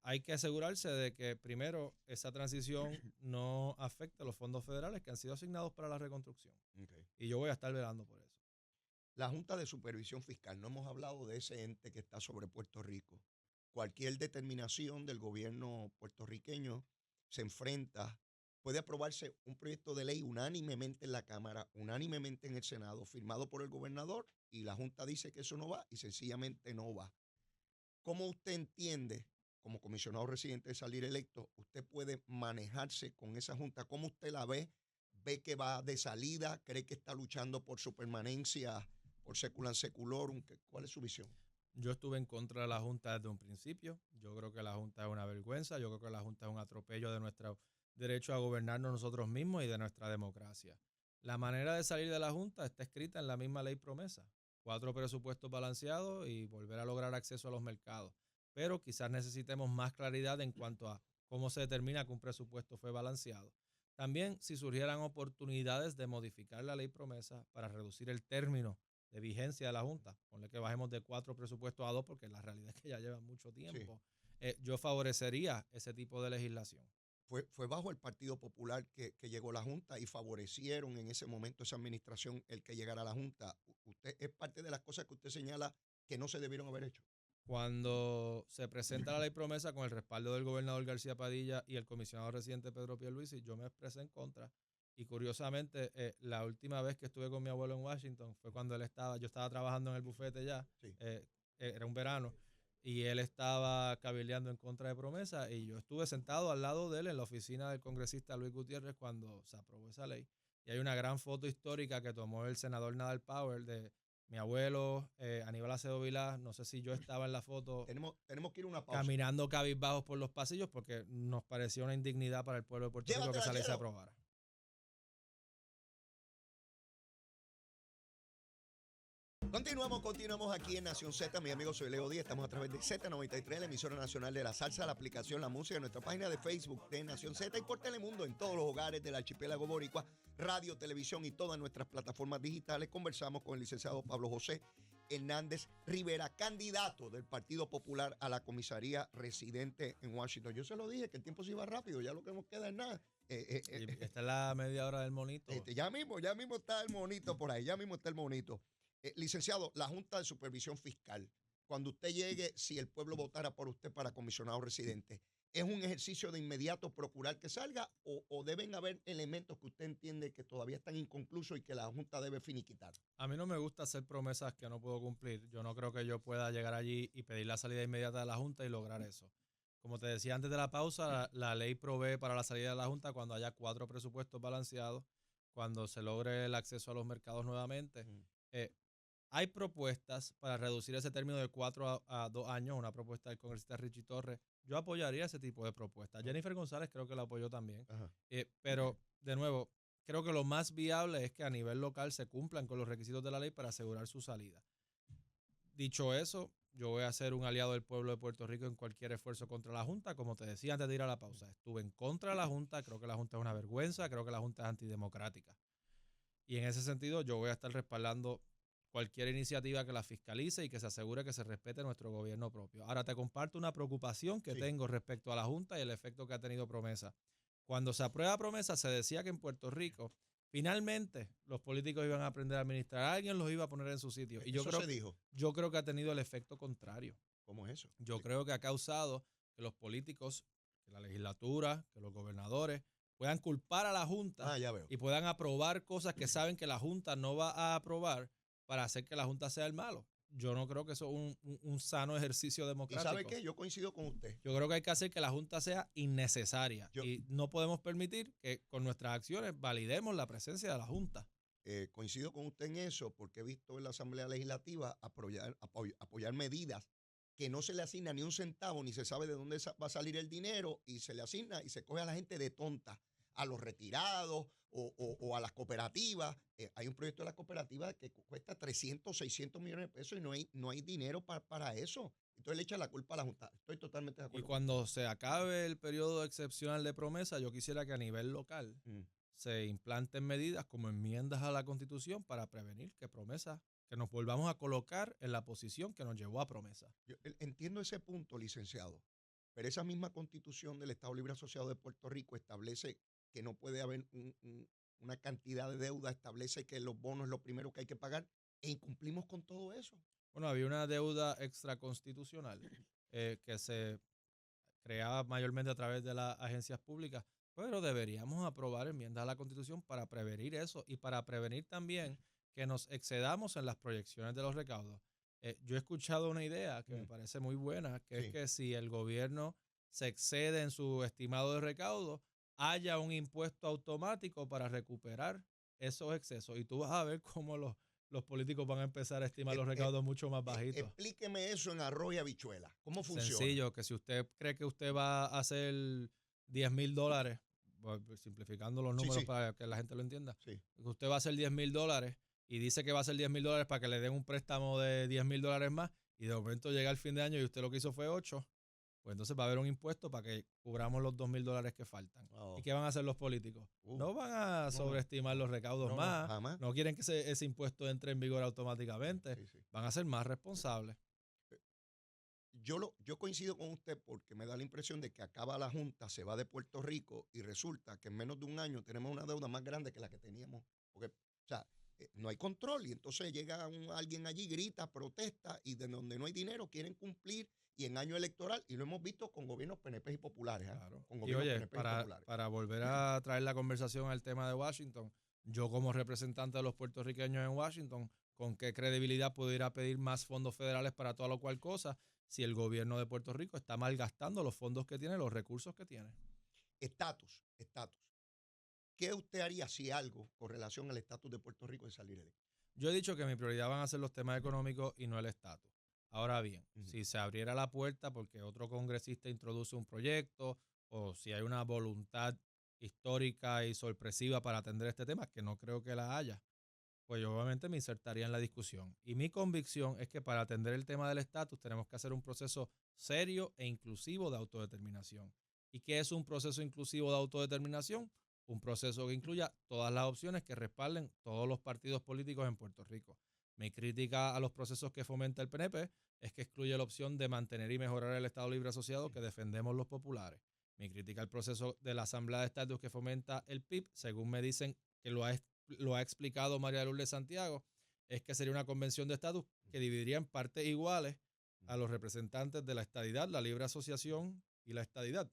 hay que asegurarse de que, primero, esa transición no afecte a los fondos federales que han sido asignados para la reconstrucción. Okay. Y yo voy a estar velando por eso. La Junta de Supervisión Fiscal, no hemos hablado de ese ente que está sobre Puerto Rico. Cualquier determinación del gobierno puertorriqueño se enfrenta, puede aprobarse un proyecto de ley unánimemente en la Cámara, unánimemente en el Senado, firmado por el gobernador, y la Junta dice que eso no va y sencillamente no va. ¿Cómo usted entiende, como comisionado residente de salir electo, usted puede manejarse con esa Junta? ¿Cómo usted la ve? ¿Ve que va de salida? ¿Cree que está luchando por su permanencia, por secular seculorum? ¿Cuál es su visión? Yo estuve en contra de la Junta desde un principio. Yo creo que la Junta es una vergüenza. Yo creo que la Junta es un atropello de nuestro derecho a gobernarnos nosotros mismos y de nuestra democracia. La manera de salir de la Junta está escrita en la misma ley promesa. 4 presupuestos balanceados y volver a lograr acceso a los mercados. Pero quizás necesitemos más claridad en cuanto a cómo se determina que un presupuesto fue balanceado. También, si surgieran oportunidades de modificar la ley promesa para reducir el término de vigencia de la Junta, ponle que bajemos de 4 presupuestos a 2, porque la realidad es que ya lleva mucho tiempo, yo favorecería ese tipo de legislación. Fue bajo el Partido Popular que llegó la Junta y favorecieron en ese momento esa administración el que llegara a la Junta. Usted es parte de las cosas que usted señala que no se debieron haber hecho. Cuando se presenta la ley promesa con el respaldo del gobernador García Padilla y el comisionado residente Pedro Pierluisi, yo me expresé en contra. Y curiosamente, la última vez que estuve con mi abuelo en Washington fue cuando yo estaba trabajando en el bufete ya, era un verano, y él estaba cabildeando en contra de promesa, y yo estuve sentado al lado de él en la oficina del congresista Luis Gutiérrez cuando se aprobó esa ley. Y hay una gran foto histórica que tomó el senador Nadal Powell de mi abuelo, Aníbal Acevedo Vilá, no sé si yo estaba en la foto. Tenemos que ir a una pausa. Caminando cabizbajos por los pasillos porque nos parecía una indignidad para el pueblo de Puerto Rico que esa ley se aprobara. Continuamos aquí en Nación Z. Mi amigo soy Leo Díaz. Estamos a través de Z93, la emisora nacional de la salsa, la aplicación La Música, nuestra página de Facebook de Nación Z y por Telemundo en todos los hogares del archipiélago boricua, radio, televisión y todas nuestras plataformas digitales. Conversamos con el licenciado Pablo José Hernández Rivera, candidato del Partido Popular a la comisaría residente en Washington. Yo se lo dije que el tiempo se iba rápido, ya lo que nos queda es nada. Esta es la media hora del monito. Ya mismo está el monito por ahí, ya mismo está el monito. Licenciado, la Junta de Supervisión Fiscal, cuando usted llegue, si el pueblo votara por usted para comisionado residente, ¿es un ejercicio de inmediato procurar que salga o deben haber elementos que usted entiende que todavía están inconclusos y que la Junta debe finiquitar? A mí no me gusta hacer promesas que no puedo cumplir. Yo no creo que yo pueda llegar allí y pedir la salida inmediata de la Junta y lograr eso. Como te decía antes de la pausa, la ley provee para la salida de la Junta cuando haya 4 presupuestos balanceados, cuando se logre el acceso a los mercados nuevamente. hay propuestas para reducir ese término de 4 a 2 años, una propuesta del congresista Richie Torres. Yo apoyaría ese tipo de propuestas. Jennifer González creo que la apoyó también. Pero, de nuevo, creo que lo más viable es que a nivel local se cumplan con los requisitos de la ley para asegurar su salida. Dicho eso, yo voy a ser un aliado del pueblo de Puerto Rico en cualquier esfuerzo contra la Junta. Como te decía antes de ir a la pausa, estuve en contra de la Junta, creo que la Junta es una vergüenza, creo que la Junta es antidemocrática. Y en ese sentido yo voy a estar respaldando cualquier iniciativa que la fiscalice y que se asegure que se respete nuestro gobierno propio. Ahora te comparto una preocupación que tengo respecto a la Junta y el efecto que ha tenido Promesa. Cuando se aprueba Promesa se decía que en Puerto Rico finalmente los políticos iban a aprender a administrar, alguien los iba a poner en su sitio. Y yo creo que ha tenido el efecto contrario. ¿Cómo es eso? Yo creo que ha causado que los políticos, que la legislatura, que los gobernadores puedan culpar a la Junta y puedan aprobar cosas que saben que la Junta no va a aprobar para hacer que la Junta sea el malo. Yo no creo que eso es un sano ejercicio democrático. ¿Y sabe qué? Yo coincido con usted. Yo creo que hay que hacer que la Junta sea innecesaria y no podemos permitir que con nuestras acciones validemos la presencia de la Junta. Coincido con usted en eso porque he visto en la Asamblea Legislativa apoyar medidas que no se le asigna ni un centavo, ni se sabe de dónde va a salir el dinero y se le asigna y se coge a la gente de tonta, a los retirados o a las cooperativas. Hay un proyecto de las cooperativas que cuesta 300, 600 millones de pesos y no hay dinero para eso. Entonces le echa la culpa a la Junta. Estoy totalmente de acuerdo. Y cuando se acabe el periodo excepcional de Promesa, yo quisiera que a nivel local se implanten medidas como enmiendas a la Constitución para prevenir que Promesa, que nos volvamos a colocar en la posición que nos llevó a Promesa. Yo entiendo ese punto, licenciado, pero esa misma Constitución del Estado Libre Asociado de Puerto Rico establece que no puede haber una cantidad de deuda, establece que los bonos es lo primero que hay que pagar e incumplimos con todo eso. Bueno, había una deuda extraconstitucional que se creaba mayormente a través de las agencias públicas, pero deberíamos aprobar enmiendas a la Constitución para prevenir eso y para prevenir también que nos excedamos en las proyecciones de los recaudos. Yo he escuchado una idea que me parece muy buena, que es que si el gobierno se excede en su estimado de recaudo, haya un impuesto automático para recuperar esos excesos. Y tú vas a ver cómo los políticos van a empezar a estimar los recaudos mucho más bajitos. Explíqueme eso en arroz y habichuela. ¿Cómo funciona? Sencillo, que si usted cree que usted va a hacer $10,000, simplificando los números para que la gente lo entienda, usted va a hacer $10,000 y dice que va a hacer $10,000 para que le den un préstamo de $10,000 más y de momento llega el fin de año y usted lo que hizo fue 8, pues entonces va a haber un impuesto para que cubramos los $2,000 que faltan. ¿Y qué van a hacer los políticos? No van a sobreestimar los recaudos más. No quieren que ese impuesto entre en vigor automáticamente. Van a ser más responsables. Yo coincido con usted porque me da la impresión de que acaba la Junta, se va de Puerto Rico y resulta que en menos de un año tenemos una deuda más grande que la que teníamos. Porque, o sea, no hay control y entonces llega alguien allí, grita, protesta y de donde no hay dinero quieren cumplir y en año electoral, y lo hemos visto con gobiernos PNP y populares. Claro. Y oye, para volver a traer la conversación al tema de Washington, yo como representante de los puertorriqueños en Washington, ¿con qué credibilidad puedo ir a pedir más fondos federales para toda lo cual cosa si el gobierno de Puerto Rico está malgastando los fondos que tiene, los recursos que tiene? Estatus. ¿Qué usted haría si algo con relación al estatus de Puerto Rico de salir electo? Yo he dicho que mi prioridad van a ser los temas económicos y no el estatus. Ahora bien, si se abriera la puerta porque otro congresista introduce un proyecto o si hay una voluntad histórica y sorpresiva para atender este tema, que no creo que la haya, pues yo obviamente me insertaría en la discusión. Y mi convicción es que para atender el tema del estatus tenemos que hacer un proceso serio e inclusivo de autodeterminación. ¿Y qué es un proceso inclusivo de autodeterminación? Un proceso que incluya todas las opciones que respalden todos los partidos políticos en Puerto Rico. Mi crítica a los procesos que fomenta el PNP es que excluye la opción de mantener y mejorar el Estado Libre Asociado que defendemos los populares. Mi crítica al proceso de la Asamblea de Estatus que fomenta el PIB, según me dicen que lo ha explicado María Lourdes Santiago, es que sería una convención de estatus que dividiría en partes iguales a los representantes de la estadidad, la libre asociación y la estadidad.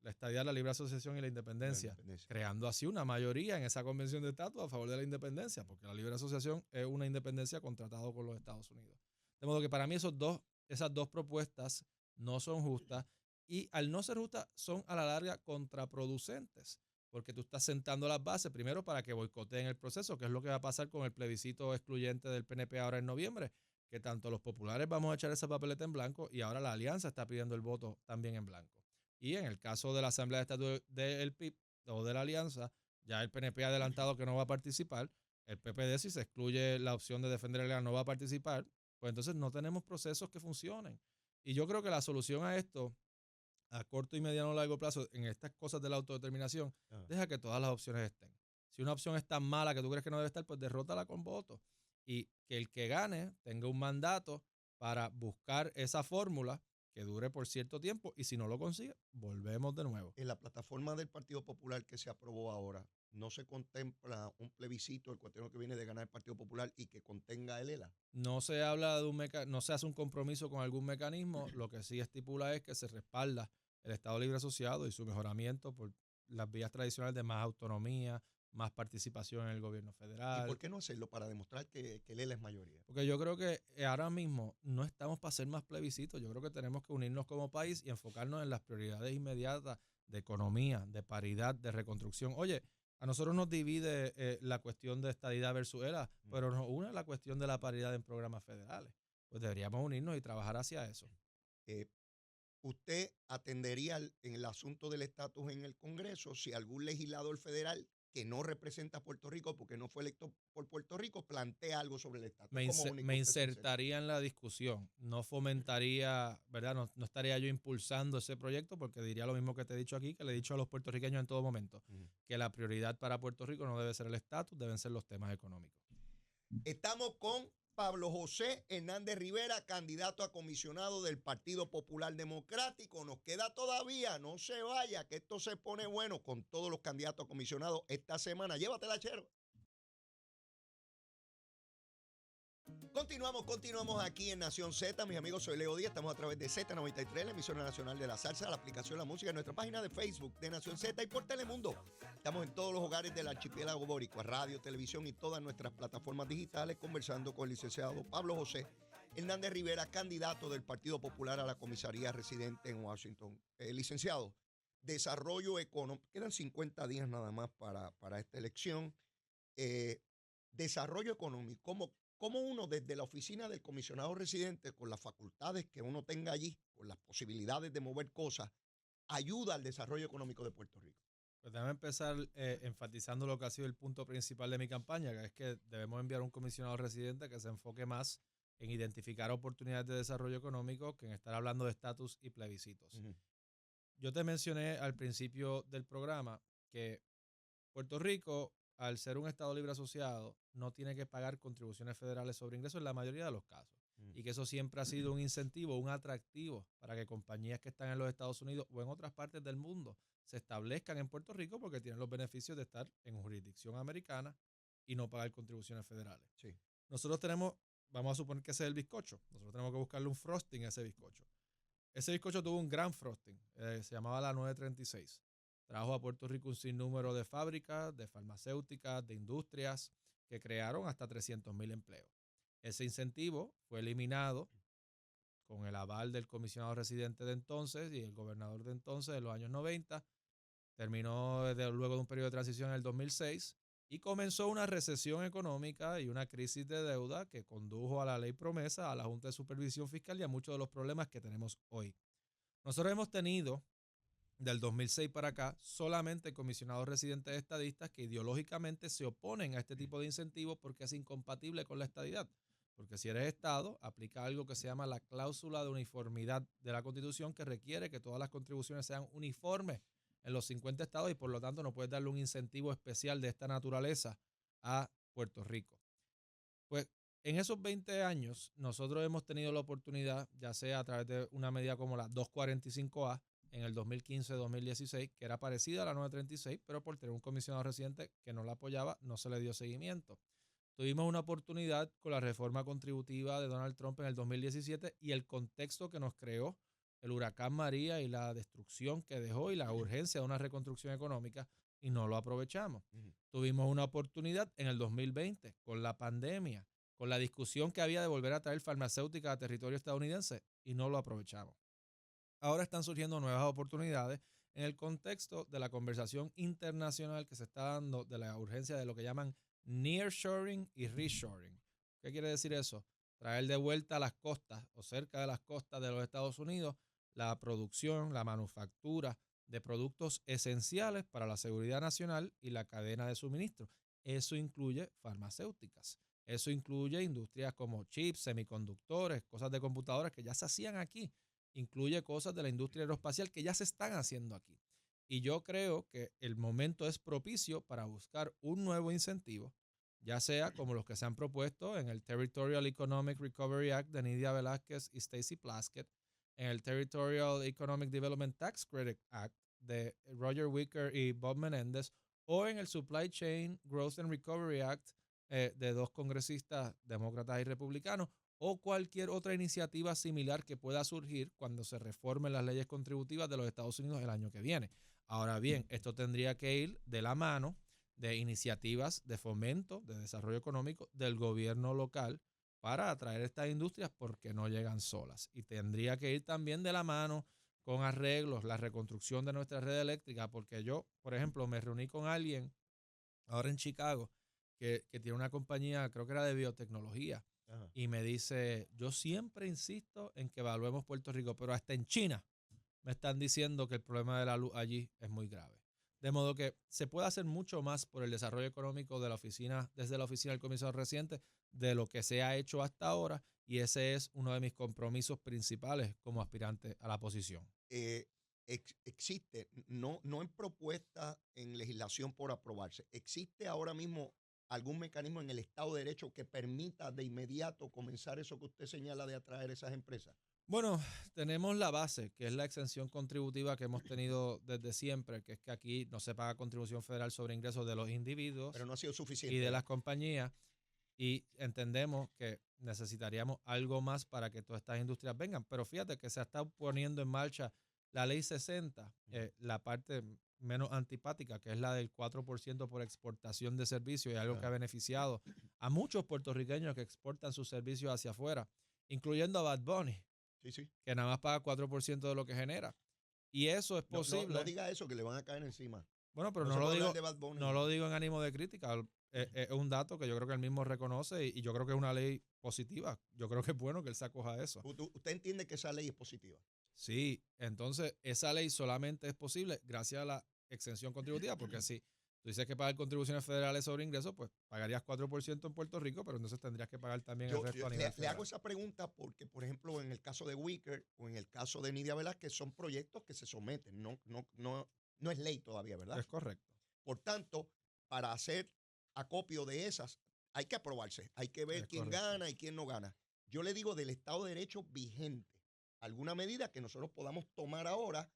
La estadidad, la libre asociación y la independencia, creando así una mayoría en esa convención de estatus a favor de la independencia, porque la libre asociación es una independencia con tratado con los Estados Unidos. De modo que para mí esas dos propuestas no son justas y al no ser justas son a la larga contraproducentes, porque tú estás sentando las bases primero para que boicoteen el proceso, que es lo que va a pasar con el plebiscito excluyente del PNP ahora en noviembre, que tanto los populares vamos a echar esa papeleta en blanco y ahora la alianza está pidiendo el voto también en blanco. Y en el caso de la Asamblea de Estado del PIB o de la alianza, ya el PNP ha adelantado que no va a participar, el PPD si se excluye la opción de defender el no va a participar, pues entonces no tenemos procesos que funcionen. Y yo creo que la solución a esto, a corto y mediano o largo plazo, en estas cosas de la autodeterminación, deja que todas las opciones estén. Si una opción es tan mala que tú crees que no debe estar, pues derrótala con votos. Y que el que gane tenga un mandato para buscar esa fórmula que dure por cierto tiempo y si no lo consigue, volvemos de nuevo. En la plataforma del Partido Popular que se aprobó ahora, ¿no se contempla un plebiscito, el cuestión que viene de ganar el Partido Popular y que contenga el ELA? No se habla de no se hace un compromiso con algún mecanismo, lo que sí estipula es que se respalda el Estado Libre Asociado y su mejoramiento por las vías tradicionales de más autonomía, más participación en el gobierno federal. ¿Y por qué no hacerlo? Para demostrar que el ELA es mayoría. Porque yo creo que ahora mismo no estamos para hacer más plebiscitos. Yo creo que tenemos que unirnos como país y enfocarnos en las prioridades inmediatas de economía, de paridad, de reconstrucción. Oye, a nosotros nos divide la cuestión de estadidad versus ELA, pero nos une la cuestión de la paridad en programas federales. Pues deberíamos unirnos y trabajar hacia eso. ¿Usted atendería en el asunto del estatus en el Congreso si algún legislador federal que no representa a Puerto Rico porque no fue electo por Puerto Rico plantea algo sobre el estatus? Me insertaría en la discusión, no fomentaría, ¿verdad? No estaría yo impulsando ese proyecto porque diría lo mismo que te he dicho aquí, que le he dicho a los puertorriqueños en todo momento, que la prioridad para Puerto Rico no debe ser el estatus, deben ser los temas económicos. Estamos con Pablo José Hernández Rivera, candidato a comisionado del Partido Popular Democrático. Nos queda todavía, no se vaya, que esto se pone bueno con todos los candidatos a comisionados esta semana. Llévatela, Chero. Continuamos aquí en Nación Z. Mis amigos, soy Leo Díaz. Estamos a través de Z93, la emisora nacional de la salsa, la aplicación La Música, en nuestra página de Facebook de Nación Z y por Telemundo. Estamos en todos los hogares del archipiélago boricua, radio, televisión y todas nuestras plataformas digitales, conversando con el licenciado Pablo José Hernández Rivera, candidato del Partido Popular a la comisaría residente en Washington. Licenciado, desarrollo económico. Quedan 50 días nada más para esta elección. Desarrollo económico. ¿Cómo uno desde la oficina del comisionado residente, con las facultades que uno tenga allí, con las posibilidades de mover cosas, ayuda al desarrollo económico de Puerto Rico? Pues déjame empezar enfatizando lo que ha sido el punto principal de mi campaña, que es que debemos enviar un comisionado residente que se enfoque más en identificar oportunidades de desarrollo económico que en estar hablando de estatus y plebiscitos. Yo te mencioné al principio del programa que Puerto Rico, al ser un Estado Libre Asociado, no tiene que pagar contribuciones federales sobre ingresos en la mayoría de los casos. Y que eso siempre ha sido un incentivo, un atractivo para que compañías que están en los Estados Unidos o en otras partes del mundo se establezcan en Puerto Rico porque tienen los beneficios de estar en jurisdicción americana y no pagar contribuciones federales. Sí. Nosotros vamos a suponer que ese es el bizcocho. Nosotros tenemos que buscarle un frosting a ese bizcocho. Ese bizcocho tuvo un gran frosting, se llamaba la 936. Trajo a Puerto Rico un sinnúmero de fábricas, de farmacéuticas, de industrias que crearon hasta 300,000 empleos. Ese incentivo fue eliminado con el aval del comisionado residente de entonces y el gobernador de entonces de los años 90. Terminó luego de un periodo de transición en el 2006 y comenzó una recesión económica y una crisis de deuda que condujo a la ley promesa, a la Junta de Supervisión Fiscal y a muchos de los problemas que tenemos hoy. Nosotros hemos tenido del 2006 para acá solamente comisionados residentes estadistas que ideológicamente se oponen a este tipo de incentivos porque es incompatible con la estadidad. Porque si eres Estado, aplica algo que se llama la cláusula de uniformidad de la Constitución, que requiere que todas las contribuciones sean uniformes en los 50 estados y por lo tanto no puedes darle un incentivo especial de esta naturaleza a Puerto Rico. Pues en esos 20 años nosotros hemos tenido la oportunidad, ya sea a través de una medida como la 245A en el 2015-2016, que era parecida a la 936, pero por tener un comisionado residente que no la apoyaba, no se le dio seguimiento. Tuvimos una oportunidad con la reforma contributiva de Donald Trump en el 2017 y el contexto que nos creó el huracán María y la destrucción que dejó y la urgencia de una reconstrucción económica y no lo aprovechamos. Tuvimos una oportunidad en el 2020 con la pandemia, con la discusión que había de volver a traer farmacéutica a territorio estadounidense y no lo aprovechamos. Ahora están surgiendo nuevas oportunidades en el contexto de la conversación internacional que se está dando de la urgencia de lo que llaman nearshoring y reshoring. ¿Qué quiere decir eso? Traer de vuelta a las costas o cerca de las costas de los Estados Unidos la producción, la manufactura de productos esenciales para la seguridad nacional y la cadena de suministro. Eso incluye farmacéuticas, eso incluye industrias como chips, semiconductores, cosas de computadoras que ya se hacían aquí, incluye cosas de la industria aeroespacial que ya se están haciendo aquí. Y yo creo que el momento es propicio para buscar un nuevo incentivo, ya sea como los que se han propuesto en el Territorial Economic Recovery Act de Nidia Velázquez y Stacey Plaskett, en el Territorial Economic Development Tax Credit Act de Roger Wicker y Bob Menendez, o en el Supply Chain Growth and Recovery Act de dos congresistas demócratas y republicanos, o cualquier otra iniciativa similar que pueda surgir cuando se reformen las leyes contributivas de los Estados Unidos el año que viene. Ahora bien, esto tendría que ir de la mano de iniciativas de fomento, de desarrollo económico del gobierno local para atraer estas industrias porque no llegan solas. Y tendría que ir también de la mano con arreglos, la reconstrucción de nuestra red eléctrica, porque yo, por ejemplo, me reuní con alguien ahora en Chicago que tiene una compañía, creo que era de biotecnología, Ajá. y me dice, yo siempre insisto en que evaluemos Puerto Rico, pero hasta en China me están diciendo que el problema de la luz allí es muy grave. De modo que se puede hacer mucho más por el desarrollo económico de la oficina, desde la oficina del comisionado residente, de lo que se ha hecho hasta ahora, y ese es uno de mis compromisos principales como aspirante a la posición. Existe, no en propuesta en legislación por aprobarse, existe ahora mismo algún mecanismo en el Estado de Derecho que permita de inmediato comenzar eso que usted señala de atraer esas empresas. Bueno, tenemos la base, que es la exención contributiva que hemos tenido desde siempre, que es que aquí no se paga contribución federal sobre ingresos de los individuos Pero no ha sido suficiente. y de las compañías, y entendemos que necesitaríamos algo más para que todas estas industrias vengan. Pero fíjate que se ha estado poniendo en marcha la ley 60, la parte menos antipática, que es la del 4% por exportación de servicios, y algo que ha beneficiado a muchos puertorriqueños que exportan sus servicios hacia afuera, incluyendo a Bad Bunny, Sí. que nada más paga 4% de lo que genera. Y eso es posible. No diga eso, que le van a caer encima. Bueno, pero No no se lo puede digo, hablar de Bad Bunny. no lo digo en ánimo de crítica. Es un dato que yo creo que él mismo reconoce, y yo creo que es una ley positiva. Yo creo que es bueno que él se acoja a eso. ¿Usted entiende que esa ley es positiva? Sí, entonces esa ley solamente es posible gracias a la exención contributiva, porque si tú dices que pagar contribuciones federales sobre ingresos, pues pagarías 4% en Puerto Rico, pero entonces tendrías que pagar también el resto a nivel Le federal. hago esa pregunta porque, por ejemplo, en el caso de Wicker o en el caso de Nidia Velázquez, son proyectos que se someten, no es ley todavía, ¿verdad? Es correcto. Por tanto, para hacer acopio de esas, hay que aprobarse, hay que ver quién correcto. gana y quién no gana. Yo le digo del Estado de Derecho vigente, alguna medida que nosotros podamos tomar ahora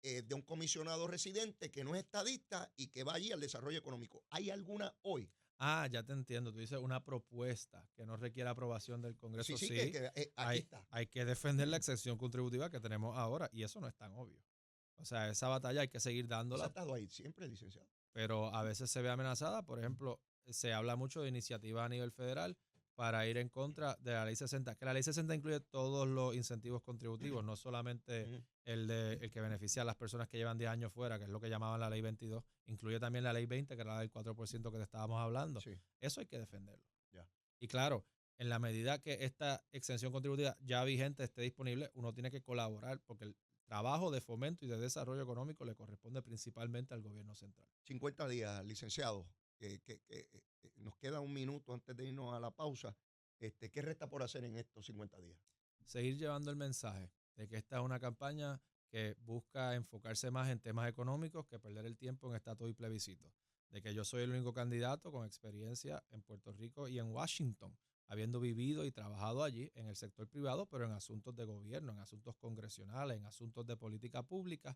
de un comisionado residente que no es estadista y que va allí al desarrollo económico. ¿Hay alguna hoy? Ah, ya te entiendo. Tú dices una propuesta que no requiere aprobación del Congreso. Sí, aquí está. Hay que defender la exención contributiva que tenemos ahora, y eso no es tan obvio. O sea, esa batalla hay que seguir Eso ha dándola, estado ahí siempre, licenciado. pero a veces se ve amenazada. Por ejemplo, se habla mucho de iniciativas a nivel federal para ir en contra de la Ley 60, que la Ley 60 incluye todos los incentivos contributivos, no solamente el que beneficia a las personas que llevan 10 años fuera, que es lo que llamaban la Ley 22, incluye también la Ley 20, que era la del 4% que te estábamos hablando. Sí. Eso hay que defenderlo. Ya. Y claro, en la medida que esta exención contributiva ya vigente esté disponible, uno tiene que colaborar, porque el trabajo de fomento y de desarrollo económico le corresponde principalmente al gobierno central. 50 días, licenciado. Nos queda un minuto antes de irnos a la pausa. ¿Qué resta por hacer en estos 50 días? Seguir llevando el mensaje de que esta es una campaña que busca enfocarse más en temas económicos que perder el tiempo en estatus y plebiscitos. De que yo soy el único candidato con experiencia en Puerto Rico y en Washington, habiendo vivido y trabajado allí en el sector privado, pero en asuntos de gobierno, en asuntos congresionales, en asuntos de política pública,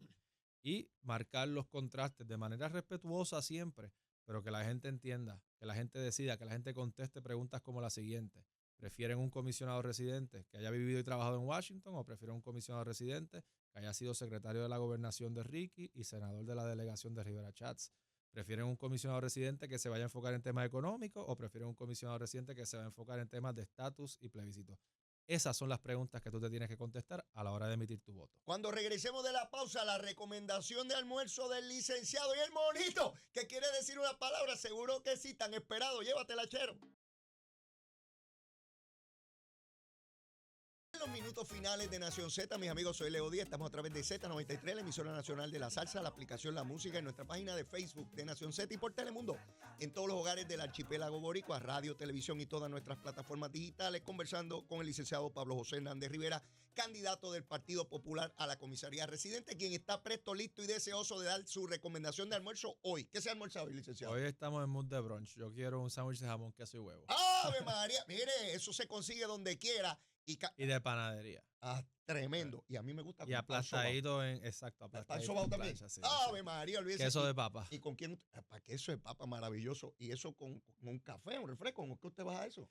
y marcar los contrastes de manera respetuosa siempre, pero que la gente entienda, que la gente decida, que la gente conteste preguntas como la siguiente. ¿Prefieren un comisionado residente que haya vivido y trabajado en Washington, o prefieren un comisionado residente que haya sido secretario de la gobernación de Ricky y senador de la delegación de Rivera Chats? ¿Prefieren un comisionado residente que se vaya a enfocar en temas económicos, o prefieren un comisionado residente que se va a enfocar en temas de estatus y plebiscito? Esas son las preguntas que tú te tienes que contestar a la hora de emitir tu voto. Cuando regresemos de la pausa, la recomendación de almuerzo del licenciado y el monito, que quiere decir una palabra, seguro que sí, tan esperado. Llévatela, Chero. En los minutos finales de Nación Z, mis amigos, soy Leo Díaz, estamos a través de Z93, la emisora nacional de la salsa, la aplicación La Música, en nuestra página de Facebook de Nación Z y por Telemundo, en todos los hogares del archipiélago boricua, radio, televisión y todas nuestras plataformas digitales, conversando con el licenciado Pablo José Hernández Rivera, candidato del Partido Popular a la comisaría residente, quien está presto, listo y deseoso de dar su recomendación de almuerzo hoy. ¿Qué se almuerza hoy, licenciado? Hoy estamos en mood de brunch. Yo quiero un sándwich de jamón, queso y huevo. ¡Ave María! Mire, eso se consigue donde quiera. Y de panadería. Tremendo. Y a mí me gusta. Y aplastadito en. Exacto, ¿Pan aplastadito. sobao también? Sí, ¡Ave sí. María! Olvídese. Queso de papa. ¿Y con quién? ¿Para queso de papa? Maravilloso. ¿Y eso con un café, un refresco? ¿Con qué usted baja eso?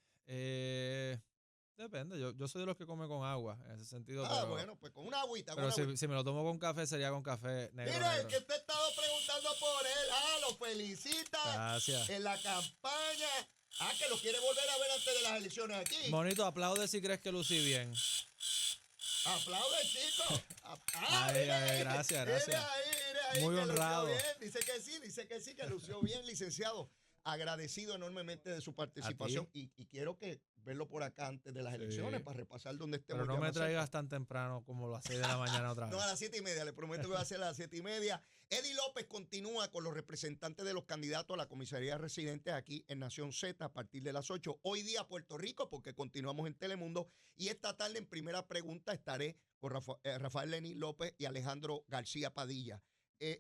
Depende. Yo soy de los que come con agua, en ese sentido. Pero, bueno, pues con una agüita. Pero si me lo tomo con café, sería con café negro. Mira, negro. el que usted estaba preguntando por él. Lo felicita. Gracias. En la campaña. Que lo quiere volver a ver antes de las elecciones aquí. Monito, aplaude si crees que lucí bien. Aplaude, chico. Gracias. Mira ahí, Muy que honrado. lució bien. Dice que sí, que lució bien, licenciado. Agradecido enormemente de su participación y quiero verlo por acá antes de las elecciones para repasar dónde estemos. Pero no me traigas tan temprano como las 6 de la mañana otra vez. No, a las 7:30, le prometo que va a ser a las 7:30. Eddie López continúa con los representantes de los candidatos a la comisaría residente aquí en Nación Z a partir de las 8. Hoy día Puerto Rico, porque continuamos en Telemundo, y esta tarde en primera pregunta estaré con Rafael Lenín López y Alejandro García Padilla.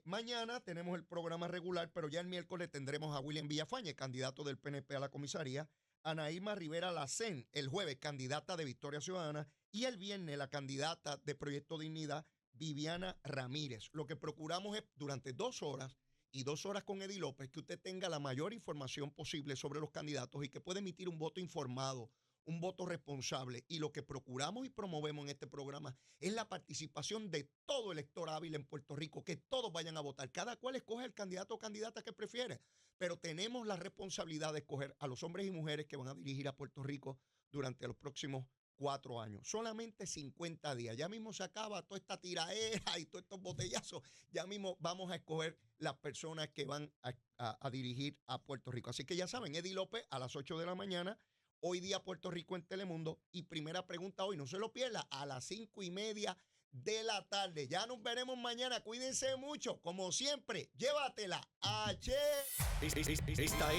Mañana tenemos el programa regular, pero ya el miércoles tendremos a William Villafañe, candidato del PNP a la comisaría, Anaíma Rivera Lacén, el jueves candidata de Victoria Ciudadana, y el viernes la candidata de Proyecto Dignidad, Viviana Ramírez. Lo que procuramos es durante 2 horas y 2 horas con Eddie López que usted tenga la mayor información posible sobre los candidatos y que pueda emitir un voto informado, un voto responsable. Y lo que procuramos y promovemos en este programa es la participación de todo elector hábil en Puerto Rico, que todos vayan a votar. Cada cual escoge el candidato o candidata que prefiere, pero tenemos la responsabilidad de escoger a los hombres y mujeres que van a dirigir a Puerto Rico durante los próximos 4 años. Solamente 50 días. Ya mismo se acaba toda esta tiraera y todos estos botellazos. Ya mismo vamos a escoger las personas que van a dirigir a Puerto Rico. Así que ya saben, Eddie López a las 8 de la mañana. Hoy día Puerto Rico en Telemundo. Y primera pregunta hoy, no se lo pierda, a las 5:30 de la tarde. Ya nos veremos mañana. Cuídense mucho. Como siempre, llévatela. Esta